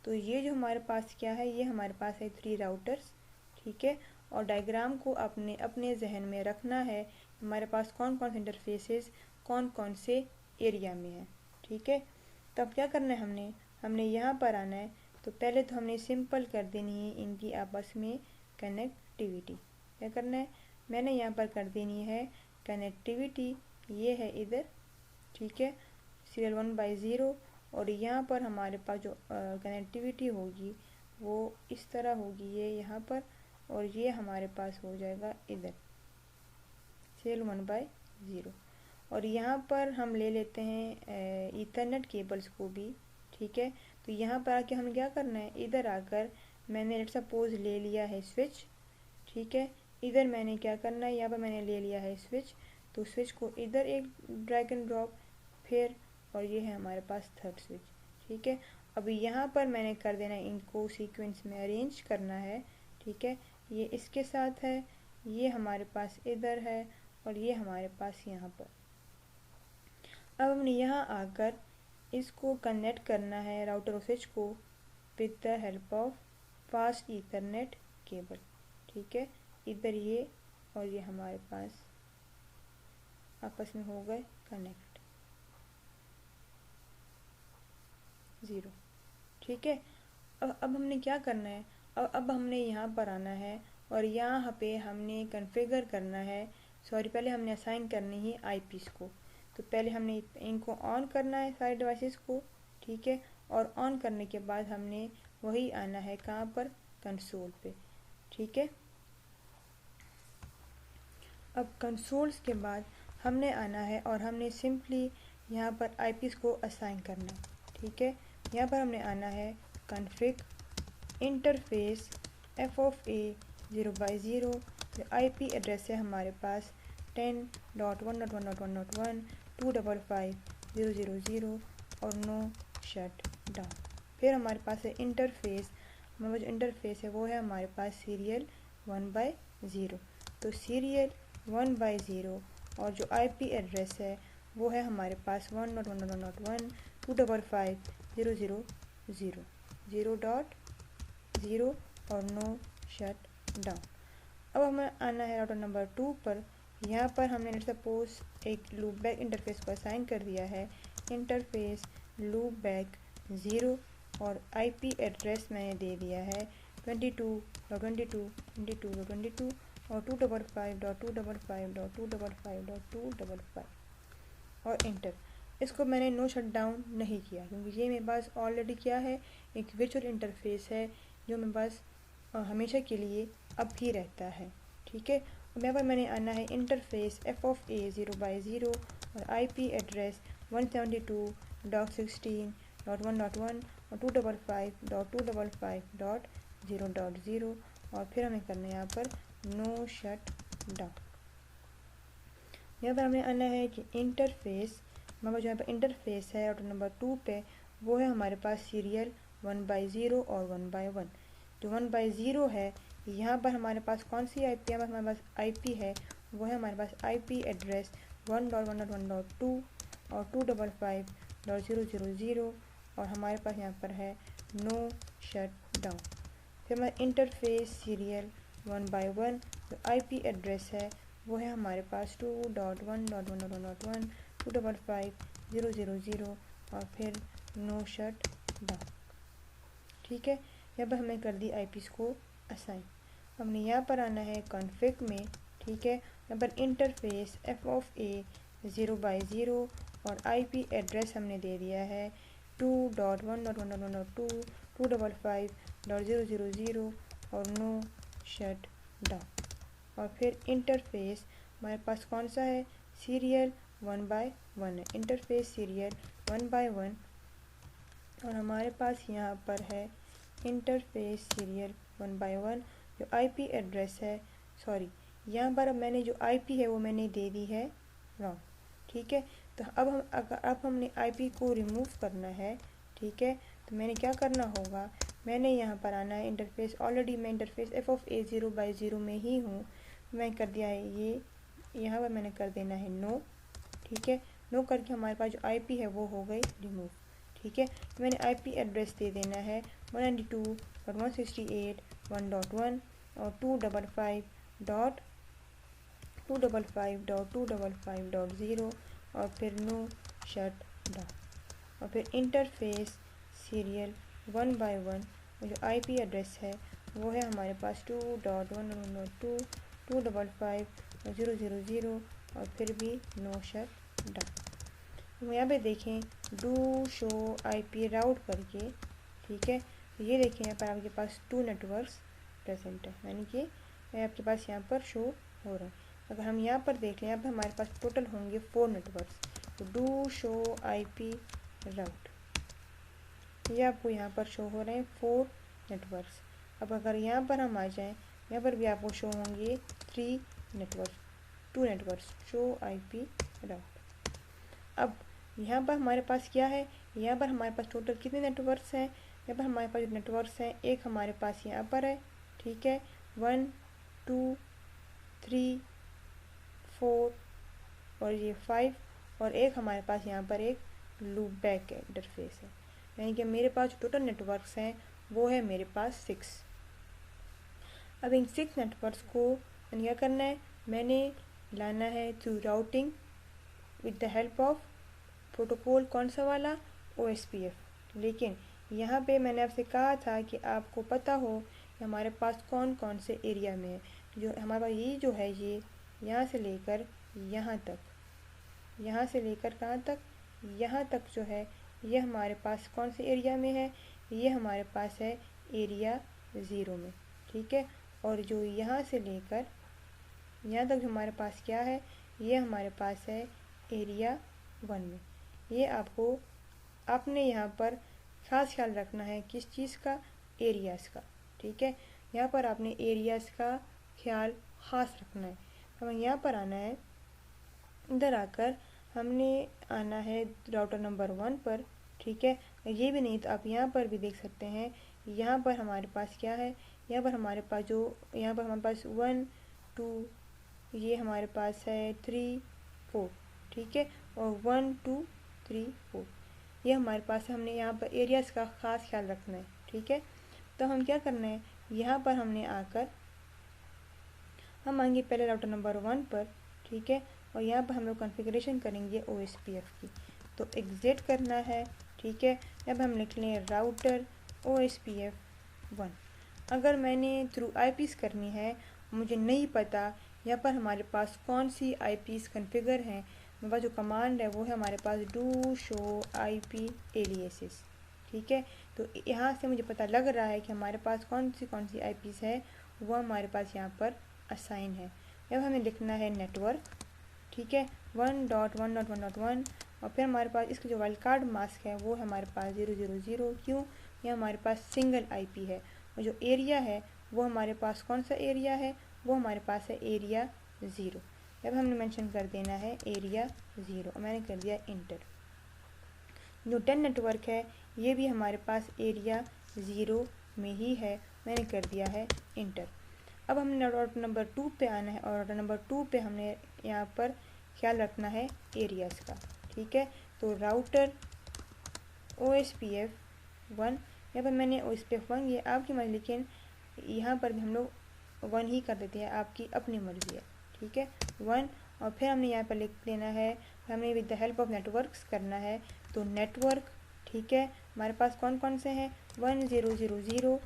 तो ये जो हमारे पास क्या है, ये हमारे पास है 3 राउटर्स। ठीक है, और डायग्राम को अपने जहन में रखना है हमारे पास कौन कौन से इंटरफेसेस कौन कौन से एरिया में है। ठीक है, तब क्या करना है, हमने यहाँ पर आना है। तो पहले तो हमने सिंपल कर देनी है इनकी आपस में कनेक्टिविटी। क्या करना है, मैंने यहाँ पर कर देनी है कनेक्टिविटी, ये है इधर। ठीक है, सीरियल 1/0, और यहाँ पर हमारे पास जो कनेक्टिविटी होगी वो इस तरह होगी, ये यहाँ पर, और ये हमारे पास हो जाएगा इधर सीरियल 1/0। और यहाँ पर हम ले लेते हैं ईथरनेट केबल्स को भी। ठीक है, तो यहाँ पर आके हमें क्या करना है, इधर आकर मैंने लेट्स सपोज ले लिया है स्विच। ठीक है, इधर मैंने क्या करना है, यहाँ पर मैंने ले लिया है स्विच, तो स्विच को इधर एक ड्रैग एंड ड्रॉप, फिर, और ये है हमारे पास थर्ड स्विच। ठीक है, अब यहाँ पर मैंने कर देना है, इनको सीक्वेंस में अरेंज करना है। ठीक है, ये इसके साथ है, ये हमारे पास इधर है, और ये हमारे पास यहाँ पर। अब हमने यहाँ आकर इसको कनेक्ट करना है राउटर और स्विच को with the help of fast Ethernet cable. ठीक है, इधर ये और ये हमारे पास आपस में हो गए कनेक्ट 0। ठीक है, अब हमने क्या करना है, अब हमने यहाँ पर आना है और यहाँ पे हमने कॉन्फ़िगर करना है, पहले हमने असाइन करनी है आईपीस को। तो पहले हमने इनको ऑन करना है सारे डिवाइसेस को। ठीक है, और ऑन करने के बाद हमने वही आना है कहाँ पर, कंसोल पे। ठीक है, अब कंसोल्स के बाद हमने आना है और हमने सिंपली यहाँ पर आईपीस को असाइन करना है। ठीक है, यहाँ पर हमने आना है कॉन्फ़िग इंटरफेस f(a)0/0। जो आईपी एड्रेस है हमारे पास 10.1.1.1.1 255.0.0.0 और नो शट डाउन। फिर हमारे पास है इंटरफेस, हमारा जो इंटरफेस है वो है हमारे पास सीरियल 1/0। तो सीरियल 1/0 और जो आईपी एड्रेस है वो है हमारे पास 1.1.1.1 255.0.0.0 0.0 और नो शट डाउन। अब हमें आना है राउटर नंबर 2 पर। यहाँ पर हमने सपोज एक लूप बैक इंटरफेस को असाइन कर दिया है, इंटरफेस लूप बैक 0 और आईपी एड्रेस मैंने दे दिया है 22.22.22.22 और 255.255.255.255 और इंटर। इसको मैंने नो शट डाउन नहीं किया क्योंकि ये मेरे पास ऑलरेडी क्या है, एक वर्चुअल इंटरफेस है जो मेरे पास हमेशा के लिए अब भी रहता है। ठीक है, अब यहाँ पर मैंने आना है इंटरफेस f(a)0/0 और आईपी एड्रेस 172.16.1.1 और 255.255.0.0 और फिर हमें करना है यहाँ पर नो शट डाउन। यहाँ पर हमें आना है कि इंटरफेस, हमारा जो यहाँ पर इंटरफेस है राउटर नंबर 2 पे वो है हमारे पास सीरियल 1/0 और 1/1। जो 1/0 है यहाँ पर हमारे पास कौन सी आईपी है, हमारे पास आईपी है वो है हमारे पास आईपी एड्रेस 1.1.1.2 और 255.0.0.0 और हमारे पास यहाँ पर है नो शट डाउन। फिर हमारा इंटरफेस सीरियल 1/1 जो आईपी एड्रेस है वो है हमारे पास 2.1.1.1.1 255.0.0.0 और फिर नो शट डाउन। ठीक है, यहाँ पर हमने कर दी आईपीस को असाइन। हमने यहाँ पर आना है कॉन्फ़िग में। ठीक है, यहाँ पर इंटरफेस f(a)0/0 और आईपी एड्रेस हमने दे दिया है 2.1.1.1.2 255.0.0.0 और नो शट डाउन और फिर इंटरफेस हमारे पास कौन सा है, सीरियल 1/1 है, इंटरफेस सीरियल 1/1 और हमारे पास यहाँ पर है इंटरफेस सीरियल 1/1 जो आईपी एड्रेस है, सॉरी यहाँ पर अब मैंने जो आईपी है वो मैंने दे दी है रॉन्ग। ठीक है, तो अब हमने आईपी को रिमूव करना है। ठीक है, तो मैंने क्या करना होगा, मैंने यहाँ पर आना है इंटरफेस, ऑलरेडी मैं इंटरफेस f(a)0/0 में ही हूँ, मैं कर दिया है ये, यहाँ पर मैंने कर देना है नो। ठीक है, नो करके हमारे पास जो आईपी है वो हो गई रिमूव। ठीक है, तो मैंने आईपी एड्रेस दे देना है 192.168.1.1 और 255.255.255.0 और फिर नो शट डाउन और फिर इंटरफेस सीरियल 1/1 जो आईपी एड्रेस है वो है हमारे पास 2.1.1.2 255.0.0.0 और फिर भी नो शट डाउन। हम यहाँ पे देखें डू शो आईपी राउट करके। ठीक है, तो ये देखें यहाँ पर आपके पास 2 नेटवर्क्स प्रेजेंट है, यानी कि आपके पास यहाँ पर शो हो रहा है। अगर हम यहाँ पर देख लें, यहाँ पर हमारे पास टोटल होंगे 4 नेटवर्क्स। तो डू शो आईपी राउट, ये आपको यहाँ पर शो हो रहे हैं 4 नेटवर्क्स। अब अगर यहाँ पर हम आ जाएँ, यहाँ पर भी आपको शो होंगे 2 नेटवर्क्स शो आईपी राउट। अब यहाँ पर हमारे पास क्या है, यहाँ पर हमारे पास टोटल कितने नेटवर्क्स हैं, यहाँ पर हमारे पास जो नेटवर्क्स हैं एक हमारे पास यहाँ पर है। ठीक है, 1 2 3 4 और ये 5 और एक हमारे पास यहाँ पर एक लूप बैक इंटरफेस है, यानी कि मेरे पास टोटल नेटवर्क्स हैं वो है मेरे पास 6। अब इन 6 नेटवर्क्स को क्या करना है, मैंने लाना है through routing with the help of protocol, कौन सा वाला, OSPF। लेकिन यहाँ पे मैंने आपसे कहा था कि आपको पता हो कि हमारे पास कौन कौन से एरिया में है। जो हमारे पास ये जो है ये यहाँ से लेकर यहाँ तक, यहाँ से लेकर कहाँ तक, यहाँ तक जो है ये हमारे पास कौन से एरिया में है, ये हमारे पास है एरिया ज़ीरो में, ठीक है। और जो यहाँ से लेकर यहाँ तक हमारे पास क्या है, ये हमारे पास है एरिया 1 में। ये आपको आपने यहाँ पर खास ख्याल रखना है किस चीज़ का, एरियाज़ का, ठीक है। यहाँ पर आपने एरियाज़ का ख्याल ख़ास रखना है। हमें यहाँ पर आना है, इधर आकर हमने आना है राउटर नंबर 1 पर, ठीक है। ये भी नहीं तो आप यहाँ पर भी देख सकते हैं, यहाँ पर हमारे पास क्या है, यहाँ पर हमारे पास 1 2, ये हमारे पास है 3 4, ठीक है। और 1 2 3 4 ये हमारे पास है। हमने यहाँ पर एरियाज़ का ख़ास ख्याल रखना है, ठीक है। तो हम क्या करना है, यहाँ पर हमने आकर हम आएंगे पहले राउटर नंबर 1 पर, ठीक है। और यहाँ पर हम लोग कॉन्फ़िगरेशन करेंगे OSPF की, तो एग्जिट करना है, ठीक है। अब हम लिख लें राउटर OSPF 1। अगर मैंने थ्रू IPs करनी है, मुझे नहीं पता यहाँ पर हमारे पास कौन सी IPs कॉन्फ़िगर हैं, मेरे पास जो कमांड है वो है हमारे पास डू शो IP एलियासेस, ठीक है। तो यहाँ से मुझे पता लग रहा है कि हमारे पास कौन सी IPs है, वो हमारे पास यहाँ पर असाइन है। अब हमें लिखना है नेटवर्क, ठीक है, 1.1.1.1। और फिर हमारे पास इसका जो वाइल्ड कार्ड मास्क है वो है हमारे पास 000। क्यों, ये हमारे पास सिंगल IP है। और जो एरिया है वो हमारे पास कौन सा एरिया है, वो हमारे पास है एरिया 0। अब हमने मेंशन कर देना है एरिया 0, और मैंने कर दिया इंटर। जो 10 नेटवर्क है ये भी हमारे पास एरिया 0 में ही है, मैंने कर दिया है इंटर। अब हमने राउटर नंबर 2 पे आना है, और राउटर नंबर 2 पे हमने यहाँ पर ख्याल रखना है एरियाज़ का, ठीक है। तो राउटर OSPF 1, यहाँ पर मैंने OSPF 1 ये आपकी मर्ज़ी, लेकिन यहाँ पर भी हम लोग 1 ही कर देते हैं, आपकी अपनी मर्ज़ी है, ठीक है, 1। और फिर हमने यहाँ पर लिख देना है, हमें with the help of networks करना है, तो नेटवर्क, ठीक है, हमारे पास कौन कौन से हैं, 1000।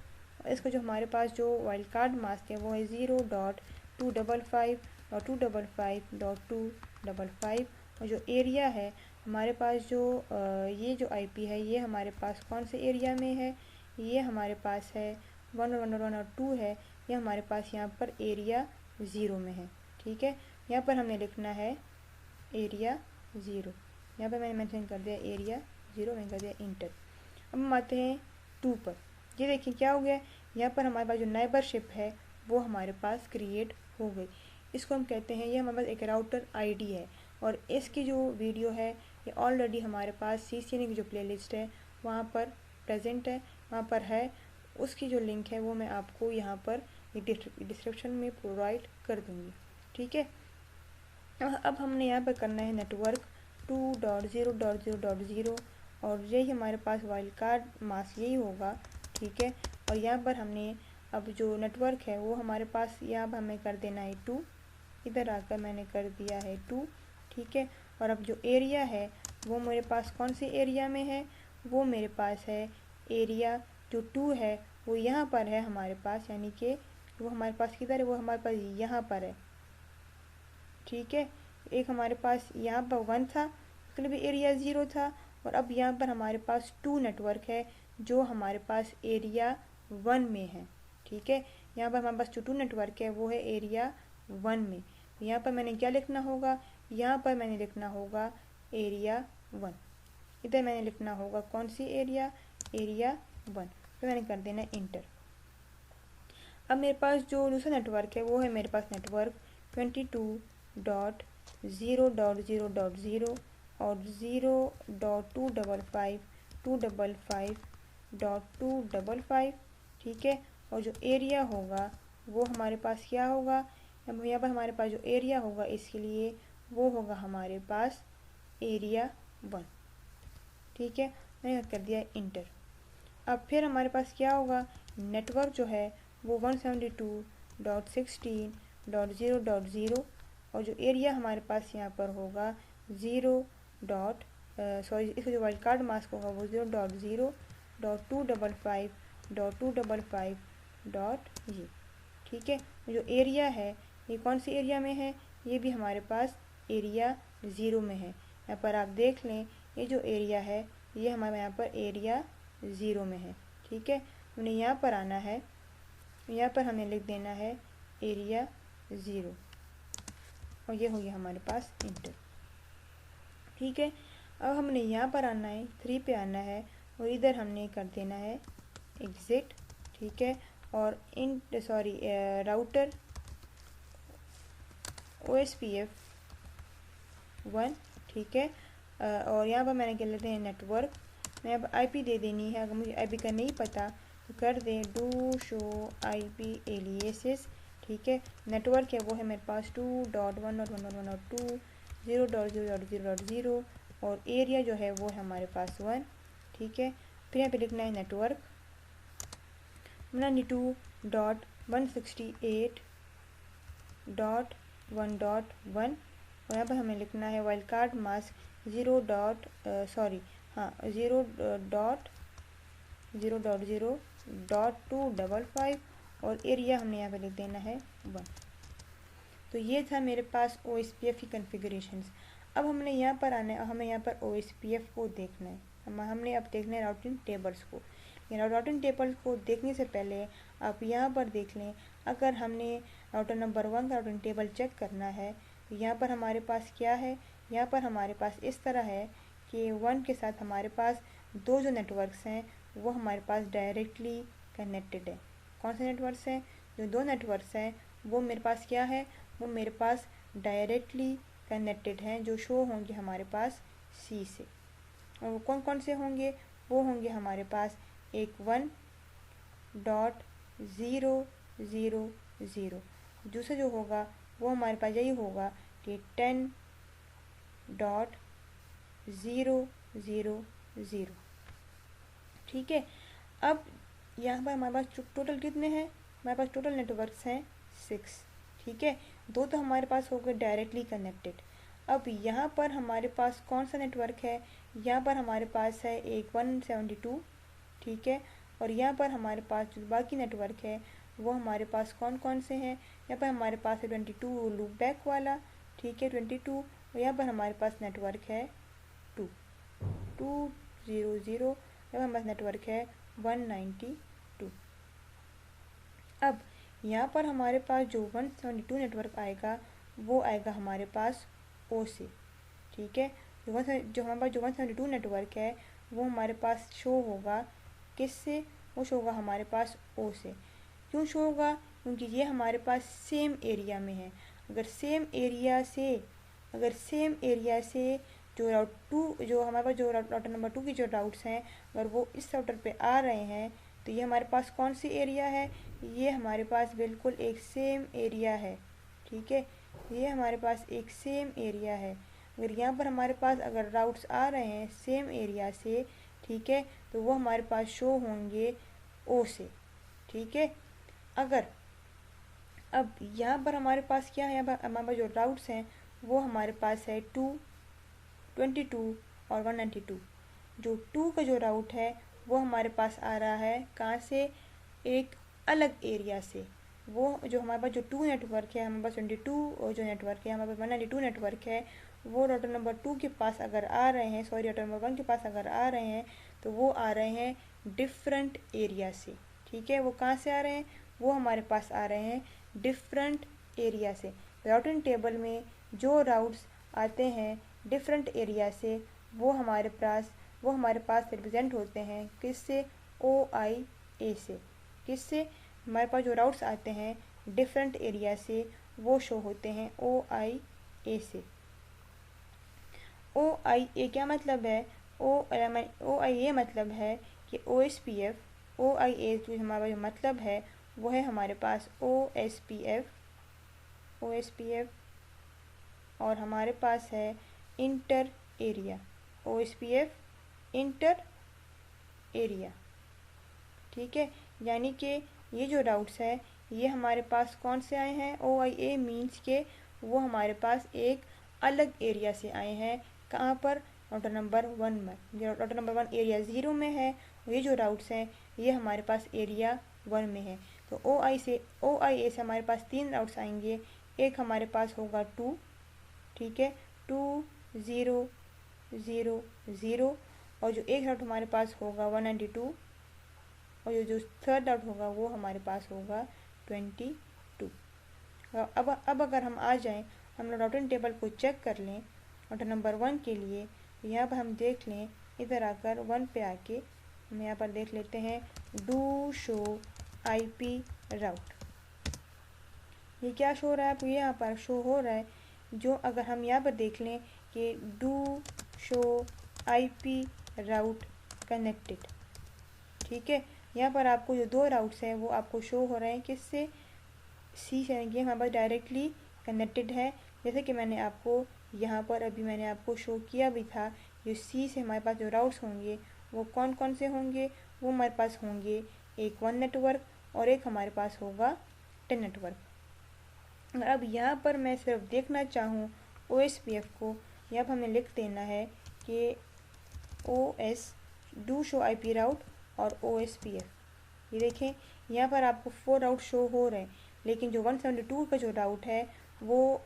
इसका जो हमारे पास जो वाइल्ड कार्ड मास्क है वो है 0.255.255.255। और जो एरिया है हमारे पास जो ये जो IP है ये हमारे पास कौन से एरिया में है, ये हमारे पास है 1 और 2 है, ये हमारे पास यहाँ पर एरिया 0 में है, ठीक है। यहाँ पर हमने लिखना है एरिया 0, यहाँ पर मैंने मेंशन कर दिया एरिया 0, मैंने कर दिया इंटर। अब हम आते हैं 2 पर। ये देखिए क्या हो गया, यहाँ पर हमारे पास जो नेबरशिप है वो हमारे पास क्रिएट हो गई। इसको हम कहते हैं, ये हमारे पास एक राउटर ID है, और इसकी जो वीडियो है ये ऑलरेडी हमारे पास CCNA की जो प्लेलिस्ट है वहाँ पर प्रेजेंट है, वहाँ पर है। उसकी जो लिंक है वो मैं आपको यहाँ पर डिस्क्रिप्शन में प्रोवाइड कर दूँगी, ठीक है। अब हमने यहाँ पर करना है नेटवर्क 2.0.0.0, और यही हमारे पास वाइल्ड कार्ड मास्क यही होगा, ठीक है। और यहाँ पर हमने अब जो नेटवर्क है वो हमारे पास यहाँ पर हमें कर देना है 2, इधर आकर मैंने कर दिया है 2, ठीक है। और अब जो एरिया है वो मेरे पास कौन से एरिया में है, वो मेरे पास है एरिया जो 2 है वो यहाँ पर है हमारे पास, यानी कि वो हमारे पास किधर है, वो हमारे पास यहाँ पर है, ठीक है। एक हमारे पास यहाँ पर 1 था, उसके लिए भी एरिया 0 था, और अब यहाँ पर हमारे पास 2 नेटवर्क है जो हमारे पास एरिया 1 में है, ठीक है। यहाँ पर हमारे पास जो 2 नेटवर्क है वो है एरिया 1 में। यहाँ पर मैंने क्या लिखना होगा, यहाँ पर मैंने लिखना होगा एरिया 1, इधर मैंने लिखना होगा कौन सी एरिया, एरिया 1, फिर मैंने कर देना इंटर। अब मेरे पास जो दूसरा नेटवर्क है वो है मेरे पास नेटवर्क 22.0.0.0 और 0.255.255.255, ठीक है। और जो एरिया होगा वो हमारे पास क्या होगा, यहाँ पर हमारे पास जो एरिया होगा इसके लिए वो होगा हमारे पास एरिया 1, ठीक है। मैंने कर दिया इंटर। अब फिर हमारे पास क्या होगा, नेटवर्क जो है वो 172.16.0.0, और जो एरिया हमारे पास यहाँ पर होगा इसका जो वाइल्ड कार्ड मास्क होगा वो 0.0.255.255. ठीक है। जो एरिया है ये कौन सी एरिया में है, ये भी हमारे पास एरिया 0 में है। यहाँ पर आप देख लें ये जो एरिया है ये हमारे यहाँ पर एरिया 0 में है। ठीक है, हमने यहाँ पर आना है यहाँ पर हमें लिख देना है एरिया 0 और ये हो गया हमारे पास इंटर। ठीक है, अब हमने यहाँ पर आना है 3 पे आना है और इधर हमने कर देना है एग्जिट। ठीक है, और राउटर OSPF1। ठीक है, और यहाँ पर मैंने क्या लेते हैं नेटवर्क, मैं अब IP दे देनी है। अगर मुझे IP का नहीं पता तो कर दें डू शो IP एलियासेस। ठीक है, नेटवर्क है वो है मेरे पास 2.1.1.1.2 0.0.0.0 और एरिया जो है वो है हमारे पास 1। ठीक है, फिर यहाँ पे लिखना है नेटवर्क 92.168.1.1 और यहाँ पर हमें लिखना है वाइल्ड कार्ड मास्क 0.0.0.255 और एरिया हमने यहाँ पे लिख देना है 1। तो ये था मेरे पास OSPF की कॉन्फ़िगरेशंस। अब हमने यहाँ पर आना है, हमें यहाँ पर OSPF को देखना है, हमने अब देखना है राउटिंग टेबल्स को। राउटिंग टेबल को देखने से पहले आप यहाँ पर देख लें, अगर हमने राउटर नंबर 1 का राउटिंग टेबल चेक करना है तो यहाँ पर हमारे पास क्या है, यहाँ पर हमारे पास इस तरह है कि 1 के साथ हमारे पास 2 जो नेटवर्क्स हैं वो हमारे पास डायरेक्टली कनेक्टेड है। कौन से नेटवर्क्स हैं? जो 2 नेटवर्क्स हैं वो मेरे पास क्या है, वो मेरे पास डायरेक्टली कनेक्टेड हैं, जो शो होंगे हमारे पास C से। और वो कौन कौन से होंगे? वो होंगे हमारे पास एक 1.0.0.0, दूसरा जो होगा वो हमारे पास यही होगा कि 10.0.0.0। ठीक है, अब यहाँ पर हमारे पास टोटल कितने हैं? हमारे पास टोटल नेटवर्क्स हैं 6। ठीक है, 2 तो हमारे पास हो गए डायरेक्टली कनेक्टेड। अब यहाँ पर हमारे पास कौन सा नेटवर्क है? यहाँ पर हमारे पास है एक 172। ठीक है, और यहाँ पर हमारे पास जो बाकी नेटवर्क है वो हमारे पास कौन कौन से हैं? यहाँ पर हमारे पास है 22 लूप बैक वाला। ठीक है, 22 और यहाँ पर हमारे पास नेटवर्क है 200। यहाँ पर हमारे पास नेटवर्क है 192। अब यहाँ पर हमारे पास जो 172 नेटवर्क आएगा वो आएगा हमारे पास O से। ठीक है, जो हमारे पास जो 172 नेटवर्क है वो हमारे पास शो होगा किससे? वो शो होगा हमारे पास O से। क्यों शो होगा? क्योंकि ये हमारे पास सेम एरिया में है। अगर सेम एरिया से जो हमारे पास जो राउटर नंबर 2 की जो राउट्स हैं अगर वो इस राउटर पे आ रहे हैं तो ये हमारे पास कौन सी एरिया है? ये हमारे पास बिल्कुल एक सेम एरिया है। ठीक है, ये हमारे पास एक सेम एरिया है। अगर यहाँ पर हमारे पास अगर राउट्स आ रहे हैं सेम एरिया से, ठीक है, तो वो हमारे पास शो होंगे O से। ठीक है, अगर अब यहाँ पर हमारे पास क्या है, यहाँ पर हमारे पास जो राउट्स हैं वो हमारे पास है 222 और 192। जो 2 का जो राउट है वो हमारे पास आ रहा है कहाँ से? एक अलग एरिया से। वो जो हमारे पास जो 2 नेटवर्क है हमारे पास 22 और जो नेटवर्क है हमारे पास 192 नेटवर्क है वो राउटर नंबर 2 के पास अगर आ रहे हैं, सॉरी राउटर नंबर 1 के पास अगर आ रहे हैं तो वो आ रहे हैं डिफरेंट एरिया से। ठीक है, वो कहाँ से आ रहे हैं? वो हमारे पास आ रहे हैं डिफरेंट एरिया से। राउटिंग टेबल में जो राउट्स आते हैं डिफरेंट एरिया से वो हमारे पास रिप्रेजेंट होते हैं किससे? OIA से। किससे? हमारे पास जो राउट्स आते हैं डिफरेंट एरिया से वो शो होते हैं OIA से। OIA क्या मतलब है? OIA मतलब है कि OSPF OIA जो हमारा जो मतलब है वो है हमारे पास OSPF और हमारे पास है inter area, OSPF inter area. ठीक है, यानी कि ये जो राउट्स है ये हमारे पास कौन से आए हैं? OIA मीन्स के वो हमारे पास एक अलग एरिया से आए हैं। कहाँ पर? राउटर नंबर 1 में। राउटर नंबर 1 एरिया 0 में है और ये जो राउट्स हैं ये हमारे पास एरिया 1 में है। तो OIA से हमारे पास 3 राउट्स आएंगे। एक हमारे पास होगा 2, ठीक है, 2.0.0.0 और जो एक राउट हमारे पास होगा 192 और जो थर्ड राउट होगा वो हमारे पास होगा 22। अब अगर हम आ जाएं, हम लोग राउटिंग टेबल को चेक कर लें राउटर नंबर 1 के लिए, तो यहाँ पर हम देख लें, इधर आकर 1 पे आके हम यहाँ पर देख लेते हैं डू शो IP राउट। ये क्या शो हो रहा है आपको? यहाँ पर शो हो रहा है जो, अगर हम यहाँ पर देख लें कि do show IP route connected, ठीक है। यहाँ पर आपको जो 2 राउट्स हैं वो आपको शो हो रहे हैं किससे? सी से, यानी कि हमारे पास डायरेक्टली कनेक्टेड है। जैसे कि मैंने आपको यहाँ पर अभी मैंने आपको शो किया भी था, जो सी से हमारे पास जो राउट्स होंगे वो कौन कौन से होंगे? वो हमारे पास होंगे एक 1 नेटवर्क और एक हमारे पास होगा 10 नेटवर्क। अब यहाँ पर मैं सिर्फ देखना चाहूँ OSPF को, यहाँ पर हमें लिख देना है कि OS डू शो IP राउट और OSPF। ये देखें यहाँ पर आपको 4 राउट शो हो रहे हैं, लेकिन जो 172 का जो राउट है वो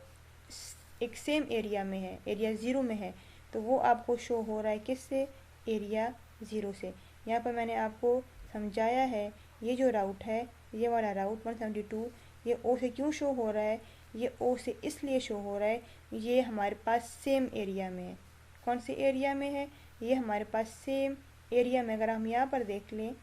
एक सेम एरिया में है, एरिया 0 में है, तो वो आपको शो हो रहा है किससे? एरिया 0 से। यहाँ पर मैंने आपको समझाया है, ये जो राउट है, ये वाला राउट 172, ये O से क्यों शो हो रहा है? ये O से इसलिए शो हो रहा है, ये हमारे पास सेम एरिया में है। कौन से एरिया में है? ये हमारे पास सेम एरिया में। अगर हम यहाँ पर देख लें,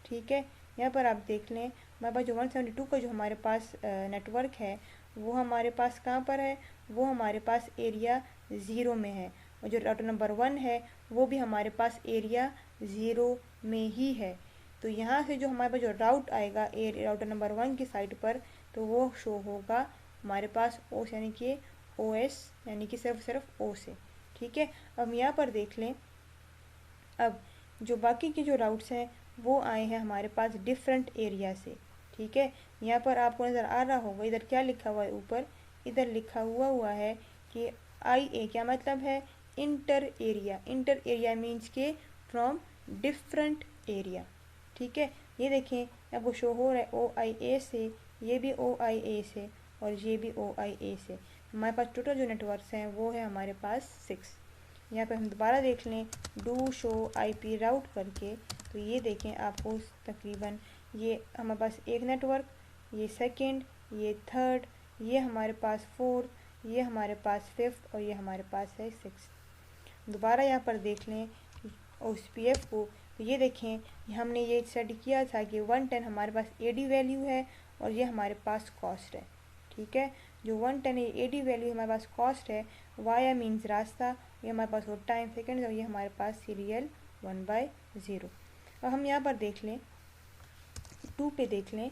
ठीक है, यहाँ पर आप देख लें, हमारे पास जो 172 का जो हमारे पास नेटवर्क है वो हमारे पास कहाँ पर है? वो हमारे पास एरिया 0 में है। और जो राउटर नंबर 1 है वो भी हमारे पास एरिया 0 में ही है। तो यहाँ से जो हमारे पास जो राउट आएगा राउटर नंबर 1 की साइड पर, तो वो शो होगा हमारे पास OS, यानी कि OS, यानी कि सिर्फ O से, ठीक है। अब यहाँ पर देख लें, अब जो बाकी के जो राउट्स हैं वो आए हैं हमारे पास डिफरेंट एरिया से, ठीक है। यहाँ पर आपको नज़र आ रहा होगा, इधर क्या लिखा हुआ है ऊपर? इधर लिखा हुआ है कि IA, क्या मतलब है? Inter area. Inter area means के फ्रॉम डिफरेंट एरिया, ठीक है। ये देखें आपको शो हो रहा है OIA से, ये भी OIA से और ये भी OIA से। हमारे पास टोटल जो नेटवर्क्स हैं वो है हमारे पास 6। यहाँ पे हम दोबारा देख लें डू शो IP राउट करके, तो ये देखें आपको तकरीबन ये हमारे पास एक नेटवर्क, ये सेकंड, ये थर्ड, ये हमारे पास फोर्थ, ये हमारे पास फिफ्थ और ये हमारे पास है 6। दोबारा यहाँ पर देख लें OSPF को, तो ये देखें हमने ये स्टडी किया था कि 110 हमारे पास AD वैल्यू है और ये हमारे पास कॉस्ट है, ठीक है। जो 110 AD वैल्यू हमारे पास कॉस्ट है, वाया मीन्स रास्ता, ये हमारे पास वो टाइम सेकेंड और ये हमारे पास सीरियल 1/0। अब हम यहाँ पर देख लें 2 पे देख लें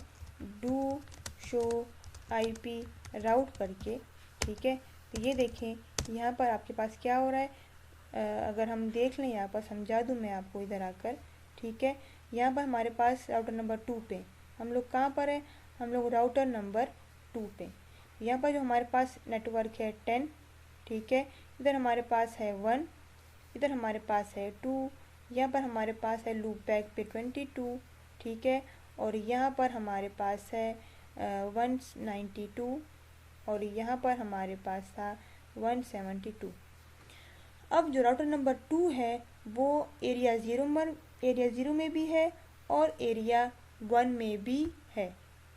डू शो IP राउट करके, ठीक है। तो ये देखें यहाँ पर आपके पास क्या हो रहा है, अगर हम देख लें यहाँ पर समझा दूँ मैं आपको इधर आकर, ठीक है। यहाँ पर हमारे पास राउटर नंबर 2 पे हम लोग कहाँ पर है? हम लोग राउटर नंबर 2 पे। यहाँ पर जो हमारे पास नेटवर्क है 10, ठीक है। इधर हमारे पास है 1, इधर हमारे पास है 2, यहाँ पर हमारे पास है लूप बैक पे 22, ठीक है। और यहाँ पर हमारे पास है 192 और यहाँ पर हमारे पास था 172। अब जो राउटर नंबर 2 है वो एरिया 0 में भी है और एरिया 1 में भी है,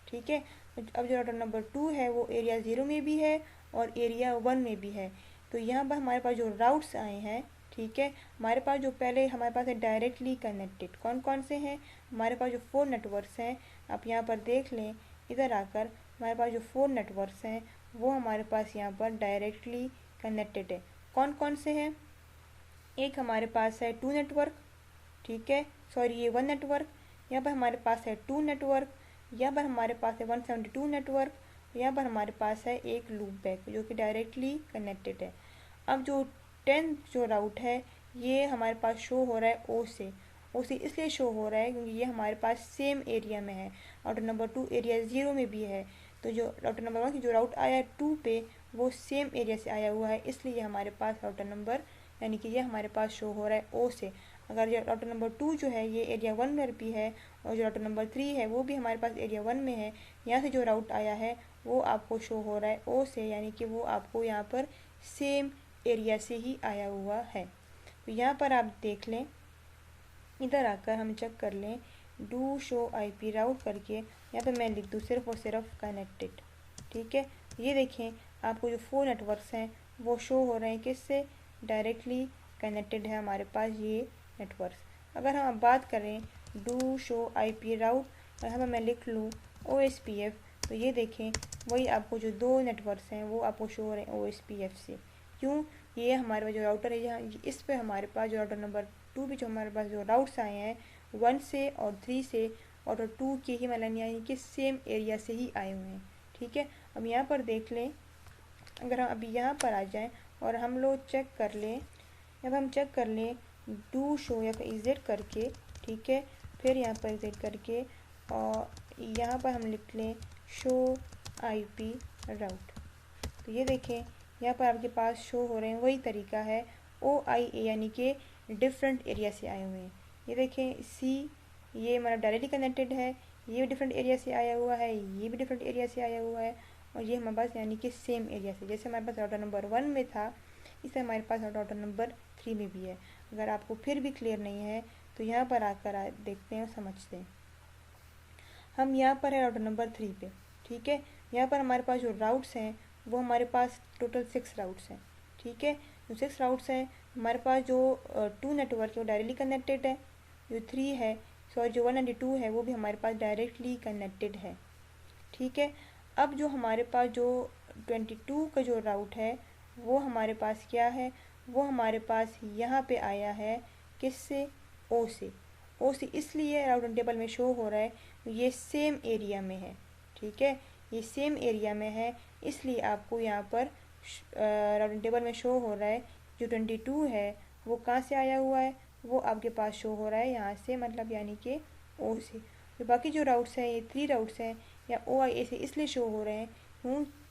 ठीक है। अब जो राउटर नंबर 2 है वो एरिया 0 में भी है और एरिया 1 में भी है। तो यहाँ पर हमारे पास जो राउट्स आए हैं, ठीक है, हमारे पास जो पहले हमारे पास है डायरेक्टली कनेक्टेड, कौन कौन से हैं? हमारे पास जो 4 नेटवर्क्स हैं, आप यहाँ पर देख लें, इधर आकर हमारे पास जो 4 नेटवर्क्स हैं वो हमारे पास यहाँ पर डायरेक्टली कनेक्टेड है। कौन कौन से हैं? एक हमारे पास है 2 नेटवर्क, ठीक है, सॉरी ये 1 नेटवर्क, यहाँ पर हमारे पास है 2 नेटवर्क, यहाँ पर हमारे पास है 172 नेटवर्क, यहाँ पर हमारे पास है एक लूप बैक जो कि डायरेक्टली कनेक्टेड है। अब जो 10 जो राउट है ये हमारे पास शो हो रहा है O से इसलिए शो हो रहा है क्योंकि ये हमारे पास सेम एरिया में है। राउटर नंबर 2 एरिया 0 में भी है, तो जो राउटर नंबर 1 की जो राउट आया है 2 पे वो सेम एरिया से आया हुआ है, इसलिए हमारे पास राउटर नंबर, यानी कि ये हमारे पास शो हो रहा है O से। अगर जो राउटर नंबर 2 जो है ये एरिया 1 में भी है और जो राउटर नंबर 3 है वो भी हमारे पास एरिया 1 में है, यहाँ से जो राउट आया है वो आपको शो हो रहा है O से, यानी कि वो आपको यहाँ पर सेम एरिया से ही आया हुआ है। तो यहाँ पर आप देख लें, इधर आकर हम चेक कर लें डू शो IP राउट करके यहाँ पे मैं लिख दूँ सिर्फ और सिर्फ कनेक्टेड। ठीक है, ये देखें आपको जो 4 नेटवर्क्स हैं वो शो हो रहे हैं किससे, डायरेक्टली कनेक्टेड है हमारे पास ये नेटवर्क्स। अगर हम अब बात करें डू शो IP राउट, यहाँ पर मैं लिख लूँ OSPF, तो ये देखें वही आपको जो 2 नेटवर्क्स हैं वो आपको शो हो रहे हैं OSPF से। क्यों, ये हमारे जो राउटर है यहाँ इस पे हमारे पास जो राउटर नंबर 2 पे जो हमारे पास जो राउट्स आए हैं 1 से और 3 से और 2 के ही मतलब यानी कि सेम एरिया से ही आए हुए हैं। ठीक है, अब यहाँ पर देख लें, अगर हम अभी यहाँ पर आ जाएं और हम लोग चेक कर लें, जब हम चेक कर लें डू शो या फिर इजेड करके, ठीक है, फिर यहाँ पर इजेड करके और यहाँ पर हम लिख लें शो IP राउट, तो ये देखें यहाँ पर आपके पास शो हो रहे हैं वही तरीका है OIA यानी कि डिफरेंट एरिया से आए हुए हैं। ये देखें C ये मतलब डायरेक्टली कनेक्टेड है, ये भी डिफरेंट एरिया से आया हुआ है, ये भी डिफरेंट एरिया से आया हुआ है, और ये हमारे पास यानी कि सेम एरिया से, जैसे हमारे पास राउटर नंबर 1 में था इसे हमारे पास राउटर नंबर 3 में भी है। अगर आपको फिर भी क्लियर नहीं है तो यहाँ पर आकर देखते हैं और समझते हैं। हम यहाँ पर है राउटर नंबर 3 पे। ठीक है, यहाँ पर हमारे पास जो राउट्स हैं वो हमारे पास टोटल 6 राउट्स हैं। ठीक है, जो 6 राउट्स हैं हमारे पास जो 2 नेटवर्क है वो डायरेक्टली कनेक्टेड है, जो 3 है सॉरी जो 1 एंड 2 है वो भी हमारे पास डायरेक्टली कनेक्टेड है। ठीक है, अब जो हमारे पास जो 22 का जो राउट है वो हमारे पास क्या है, वो हमारे पास यहाँ पे आया है किससे, O से। O से इसलिए राउटर टेबल में शो हो रहा है ये सेम एरिया में है। ठीक है, ये सेम एरिया में है इसलिए आपको यहाँ पर राउटिंग टेबल में शो हो रहा है जो 22 है वो कहाँ से आया हुआ है, वो आपके पास शो हो रहा है यहाँ से, मतलब यानी कि O से। तो बाकी जो राउट्स हैं ये 3 राउट्स हैं या OIA से इसलिए शो हो रहे हैं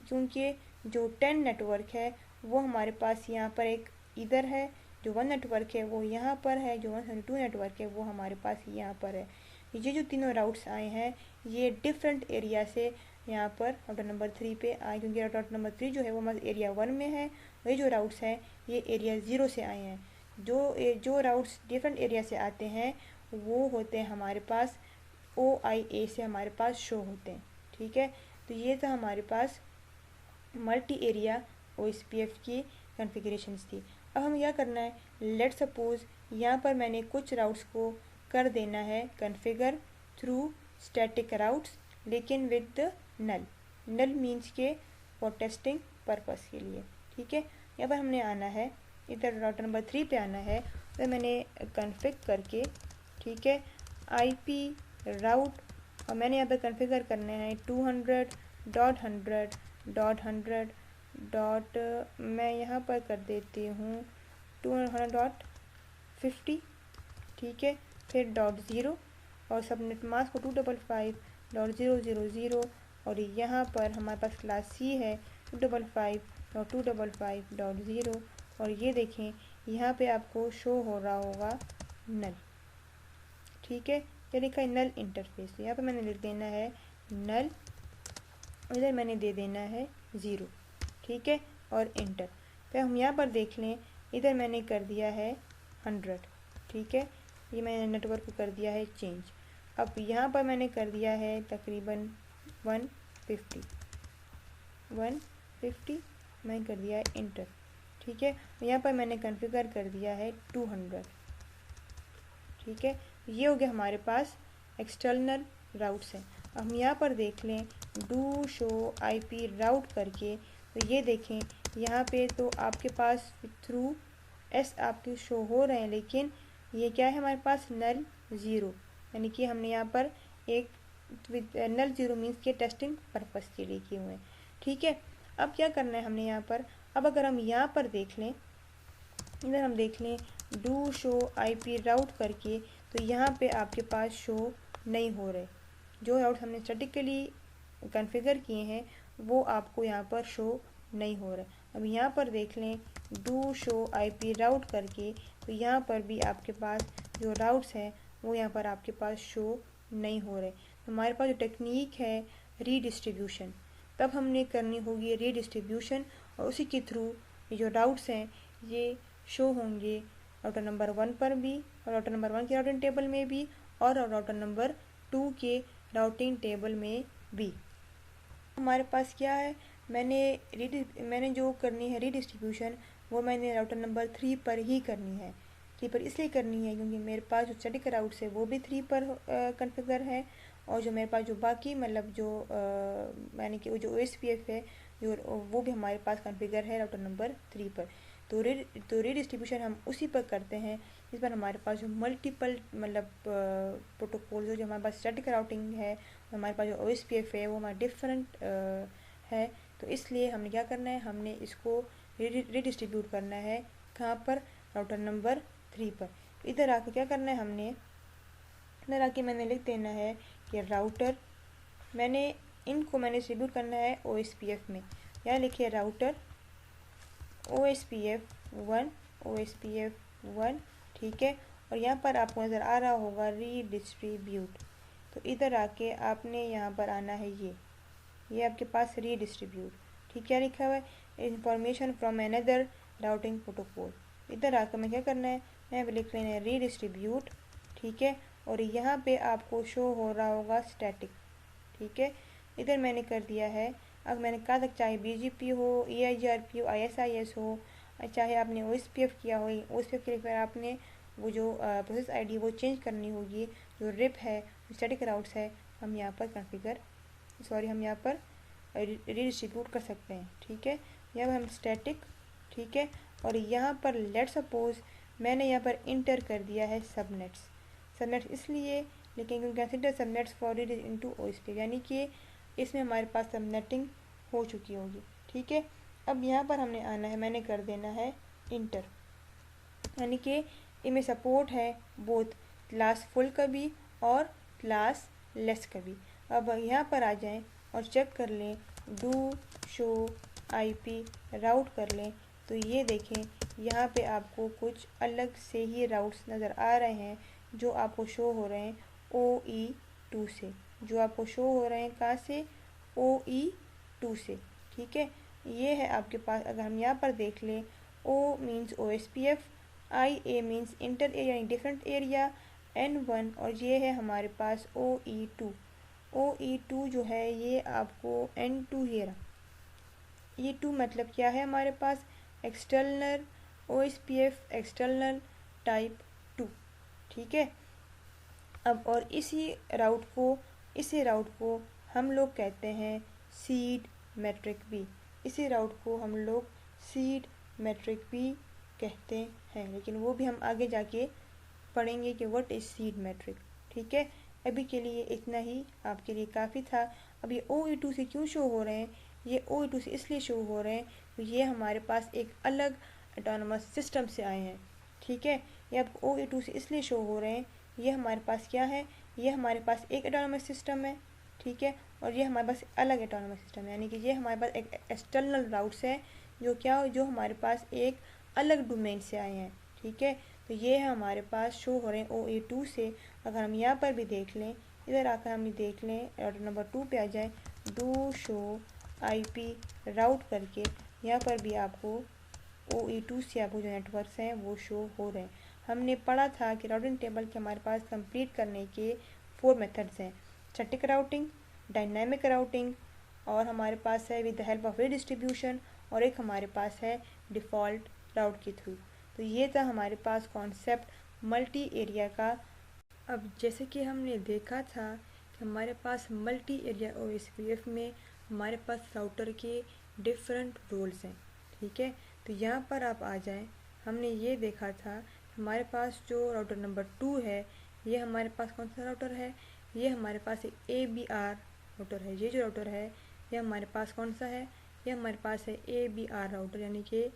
क्योंकि जो 10 नेटवर्क है वो हमारे पास यहाँ पर एक इधर है, जो 1 नेटवर्क है वो यहाँ पर है, जो 102 नेटवर्क है वो हमारे पास यहाँ पर है। ये जो तीनों राउट्स आए हैं ये डिफरेंट एरिया से यहाँ पर राउटर नंबर 3 पे आए, क्योंकि राउटर नंबर 3 जो है वो हमारे एरिया 1 में है, वही जो राउट्स हैं ये एरिया 0 से आए हैं। जो राउट्स डिफरेंट एरिया से आते हैं वो होते हैं हमारे पास OIA से हमारे पास शो होते हैं। ठीक है, तो ये था हमारे पास मल्टी एरिया OSPF की कॉन्फ़िगरेशंस थी। अब हमें क्या करना है, लेट सपोज यहाँ पर मैंने कुछ राउट्स को कर देना है कॉन्फ़िगर थ्रू स्टैटिक राउट्स लेकिन विद नल। नल मीन्स के फॉर टेस्टिंग पर्पस के लिए। ठीक है, यहाँ पर हमने आना है इधर राउटर नंबर 3 पे आना है, तो मैंने कॉन्फ़िग करके, ठीक है, IP राउट और मैंने यहाँ पर कॉन्फ़िगर करने हैं 200.100.100. मैं यहाँ पर कर देती हूँ 200.50. ठीक है, फिर .0 और सबनेट मास्क को 255.000 और यहाँ पर हमारे पास क्लास C है 255.255.0 और ये देखें यहाँ पे आपको शो हो रहा होगा नल। ठीक है, ये लिखा है नल इंटरफेस, तो यहाँ पे मैंने लिख देना है नल, इधर मैंने दे देना है 0। ठीक है, और इंटर। फिर हम यहाँ पर देख लें इधर मैंने कर दिया है 100। ठीक है, ये मैंने नेटवर्क को कर दिया है चेंज। अब यहाँ पर मैंने कर दिया है तकरीबन 150 मैंने कर दिया है इंटर। ठीक है, यहाँ पर मैंने कॉन्फ़िगर कर दिया है 200। ठीक है, ये हो गया हमारे पास एक्सटर्नल राउट्स हैं। अब हम यहाँ पर देख लें डू शो IP राउट करके, तो ये देखें यहाँ पे तो आपके पास थ्रू S आपके शो हो रहे हैं, लेकिन ये क्या है हमारे पास नल 0, यानी कि हमने यहाँ पर एक नल 0 मीन्स के टेस्टिंग पर्पस के लिए किए हुए हैं। ठीक है, अब क्या करना है हमने यहाँ पर, अब अगर हम यहाँ पर देख लें, इधर हम देख लें डू शो IP राउट करके, तो यहाँ पे आपके पास शो नहीं हो रहे, जो राउट हमने स्टैटिकली कॉन्फ़िगर किए हैं वो आपको यहाँ पर शो नहीं हो रहा। अब यहाँ पर देख लें डू शो IP राउट करके, तो यहाँ पर भी आपके पास जो राउट्स हैं वो यहाँ पर आपके पास शो नहीं हो रहे। तो हमारे पास जो टेक्निक है रीडिस्ट्रीब्यूशन, तब हमने करनी होगी रीडिस्ट्रीब्यूशन और उसी के थ्रू ये जो राउट्स हैं ये शो होंगे राउटर नंबर 1 पर भी और राउटर नंबर 1 के राउटिंग टेबल में भी और राउटर नंबर 2 के राउटिंग टेबल में भी। हमारे पास क्या है, मैंने जो करनी है रीडिस्ट्रीब्यूशन वो मैंने राउटर नंबर 3 पर ही करनी है। 3 पर इसलिए करनी है क्योंकि मेरे पास जो स्टैटिक राउट्स है वो भी 3 पर कॉन्फ़िगर है, और जो मेरे पास जो बाकी मतलब जो यानी कि जो OSPF है जो वो भी हमारे पास कॉन्फ़िगर है राउटर नंबर 3 पर। तो रीडिस्ट्रीब्यूशन हम उसी पर करते हैं इस पर हमारे पास जो मल्टीपल मतलब प्रोटोकॉल जो हमारे पास स्टैटिक राउटिंग है, हमारे पास जो OSPF है वो हमारा डिफरेंट है। तो इसलिए हमने क्या करना है, हमने इसको रीडिस्ट्रीब्यूट करना है कहाँ पर, राउटर नंबर 3 पर। इधर आके क्या करना है, हमने इधर आके मैंने लिख देना है कि राउटर मैंने डिस्ट्रीब्यूट करना है OSPF में। यहाँ लिखिए राउटर OSPF 1 ठीक है, और यहाँ पर आपको नज़र आ रहा होगा रीडिस्ट्रीब्यूट। तो इधर आके आपने यहाँ पर आना है, ये आपके पास रीडिस्ट्रीब्यूट, ठीक है, लिखा हुआ है information from another routing protocol. इधर आकर मैं क्या करना है, यहाँ पे लिख लेना है रीडिस्ट्रीब्यूट, ठीक है, और यहाँ पे आपको शो हो रहा होगा स्टैटिक, ठीक है। इधर मैंने कर दिया है। अब मैंने कहा था चाहे BGP हो, EIGRP हो, ISIS हो, चाहे आपने OSPF किया हो, OSPF के लिए फिर आपने वो जो प्रोसेस ID वो चेंज करनी होगी। जो RIP है, स्टैटिक राउट्स है, हम यहाँ पर हम यहाँ पर रीडिस्ट्रीब्यूट कर सकते हैं, ठीक है। यहाँ पर हम स्टैटिक, ठीक है, और यहाँ पर लेट सपोज मैंने यहाँ पर इंटर कर दिया है सबनेट्स इसलिए लेकिन consider subnets for read into OSPF, यानी कि इसमें हमारे पास सबनेटिंग हो चुकी होगी, ठीक है। अब यहाँ पर हमने आना है, मैंने कर देना है इंटर, यानी कि इनमें सपोर्ट है बोथ क्लास फुल का भी और क्लास लेस का भी। अब यहाँ पर आ जाएं और चेक कर लें, डू शो IP राउट कर लें, तो ये देखें यहाँ पे आपको कुछ अलग से ही राउट्स नज़र आ रहे हैं जो आपको शो हो रहे हैं OE2 से, जो आपको शो हो रहे हैं कहाँ से, OE2 से, ठीक है। ये है आपके पास, अगर हम यहाँ पर देख लें, O means OSPF, IA means inter area यानी डिफरेंट एरिया, N1, और ये है हमारे पास OE2 जो है ये आपको N2 ही रहा। ये 2 मतलब क्या है हमारे पास, एक्सटर्नल OSPF एक्सटर्नल टाइप 2, ठीक है। अब और इसी राउट को हम लोग कहते हैं सीड मैट्रिक बी, इसी राउट को हम लोग सीड मैट्रिक बी कहते हैं, लेकिन वो भी हम आगे जाके पढ़ेंगे कि व्हाट इज सीड मैट्रिक, ठीक है। अभी के लिए इतना ही आपके लिए काफ़ी था। अब ये OE2 से क्यों शो हो रहे हैं, ये OE2 से इसलिए शो हो रहे हैं तो ये हमारे पास एक अलग ऑटोनोमस सिस्टम से आए हैं, ठीक है। ये आपको OE2 से इसलिए शो हो रहे हैं, ये हमारे पास क्या है, ये हमारे पास एक ऑटोनोमस सिस्टम है, ठीक है, और ये हमारे पास अलग ऑटोनोमस सिस्टम है, यानी कि ये हमारे पास एक एक्सटर्नल राउट्स है जो हमारे पास एक अलग डोमेन से आए हैं, ठीक है। तो ये है हमारे पास शो हो रहे हैं OE2 से। अगर हम यहाँ पर भी देख लें, इधर आकर हम देख लें राउटर नंबर 2 पे आ जाएं, डू शो IP राउट करके यहाँ पर भी आपको OE2 से आपको जो नेटवर्क्स हैं वो शो हो रहे हैं। हमने पढ़ा था कि राउटिंग टेबल के हमारे पास कंप्लीट करने के 4 मेथड्स हैं, स्टैटिक राउटिंग, डायनामिक राउटिंग, और हमारे पास है with the help of redistribution, और एक हमारे पास है डिफ़ॉल्ट राउट के थ्रू। तो ये था हमारे पास कॉन्सेप्ट मल्टी एरिया का। अब जैसे कि हमने देखा था कि हमारे पास मल्टी एरिया OSPF में हमारे पास राउटर के डिफरेंट रोल्स हैं, ठीक है। तो यहाँ पर आप आ जाएं, हमने ये देखा था हमारे पास जो राउटर नंबर 2 है, ये हमारे पास कौन सा राउटर है, ये हमारे पास एक ABR राउटर है। ये जो राउटर है ये हमारे पास कौन सा है, ये हमारे पास है ABR राउटर, यानी कि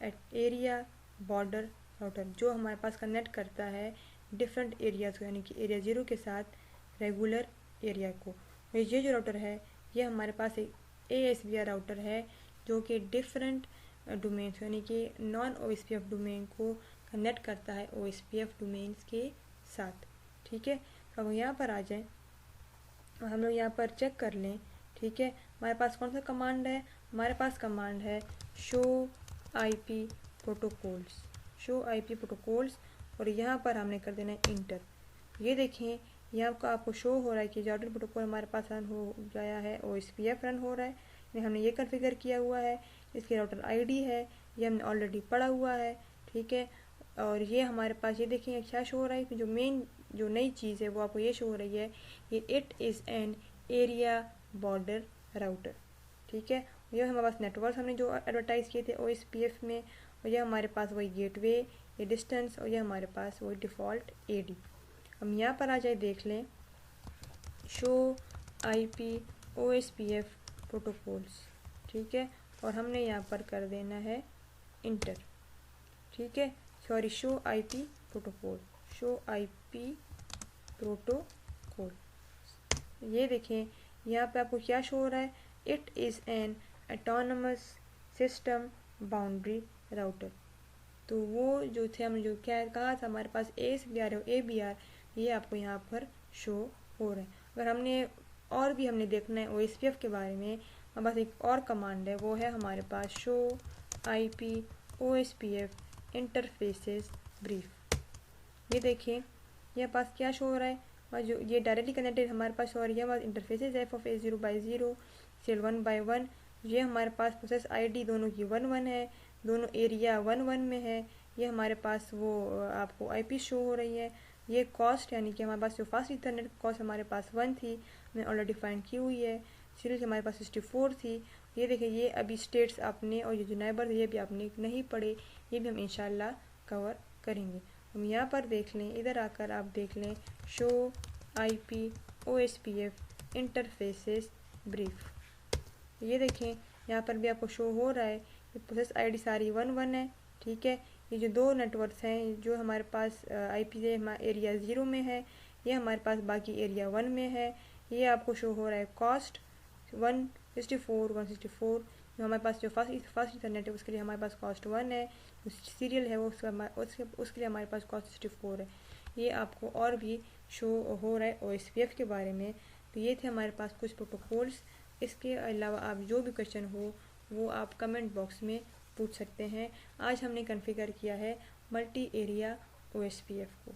एरिया बॉर्डर राउटर, जो हमारे पास कनेक्ट करता है डिफरेंट एरियाज़ को, यानी कि एरिया 0 के साथ रेगुलर एरिया को। और ये जो राउटर है ये हमारे पास एक ASBR राउटर है जो कि डिफरेंट डोमेन्स यानी कि नॉन OSPF डोमेन को कनेक्ट करता है OSPF डोमेन्स के साथ, ठीक है। अब यहाँ पर आ जाएं और हम लोग यहाँ पर चेक कर लें, ठीक है। हमारे पास कौन सा कमांड है, हमारे पास कमांड है शो IP प्रोटोकॉल्स, और यहाँ पर हमने कर देना है इंटर। ये देखें यहाँ आपको शो हो रहा है कि राउटर प्रोटोकॉल हमारे पास रन हो गया है, OSPF रन हो रहा है। हमने ये कॉन्फ़िगर किया हुआ है, इसकी राउटर आईडी है, ये हमने ऑलरेडी पढ़ा हुआ है, ठीक है। और ये हमारे पास ये देखें क्या शो हो रहा है कि जो नई चीज़ है वो आपको ये शो हो रही है, ये it is an area border router, ठीक है। ये हमारे पास नेटवर्क हमने जो एडवर्टाइज़ किए थे OSPF में, और ये हमारे पास वही गेटवे, ये डिस्टेंस, और ये हमारे पास वही डिफ़ॉल्ट AD। हम यहाँ पर आ जाए देख लें शो IP OSPF प्रोटोकॉल्स, ठीक है। और हमने यहाँ पर कर देना है इंटर, ठीक है। Sorry, show IP protocol, show IP protocol. ये देखें यहाँ पे आपको क्या शो हो रहा है, it is an autonomous system boundary router. तो वो जो थे हमने जो क्या कहा था हमारे पास ASBR और ABR, ये आपको यहाँ पर शो हो रहा है। अगर हमने देखना है OSPF के बारे में, हमारे पास एक और कमांड है, वो है हमारे पास show IP OSPF interfaces brief. ये देखिए यहाँ पास क्या शो हो रहा है, और जो ये डायरेक्टली कनेक्टेड हमारे पास शो हो रही है हमारे इंटरफेसेस F/A0/0 CL 1/1। ये हमारे पास प्रोसेस ID दोनों की 1-1 है, दोनों एरिया 1-1 में है। ये हमारे पास वो आपको IP शो हो रही है। ये कॉस्ट यानी कि हमारे पास जो फास्ट इथरनेट कॉस्ट हमारे पास 1 थी, मैंने ऑलरेडी फाइंड की हुई है। सीरियल हमारे पास 64 थी। ये देखिए ये अभी स्टेट्स आपने और ये जो नाइबर ये भी आपने नहीं पढ़े, ये भी हम इंशाल्लाह कवर करेंगे। हम यहाँ पर देख लें, इधर आकर आप देख लें show IP OSPF interfaces brief. ये देखें यहाँ पर भी आपको शो हो रहा है कि प्रोसेस ID सारी 1-1 है, ठीक है। ये जो दो नेटवर्क्स हैं जो हमारे पास IP से एरिया 0 में है, ये हमारे पास बाकी एरिया 1 में है। ये आपको शो हो रहा है कॉस्ट 164 जो हमारे पास जो फास्ट इंटरनेट है उसके लिए हमारे पास कॉस्ट 1 है, सीरियल है वो उसके लिए हमारे पास कॉस्ट 64 है। ये आपको और भी शो हो रहा है OSPF के बारे में। तो ये थे हमारे पास कुछ प्रोटोकॉल्स। इसके अलावा आप जो भी क्वेश्चन हो वो आप कमेंट बॉक्स में पूछ सकते हैं। आज हमने कॉन्फ़िगर किया है मल्टी एरिया OSPF को।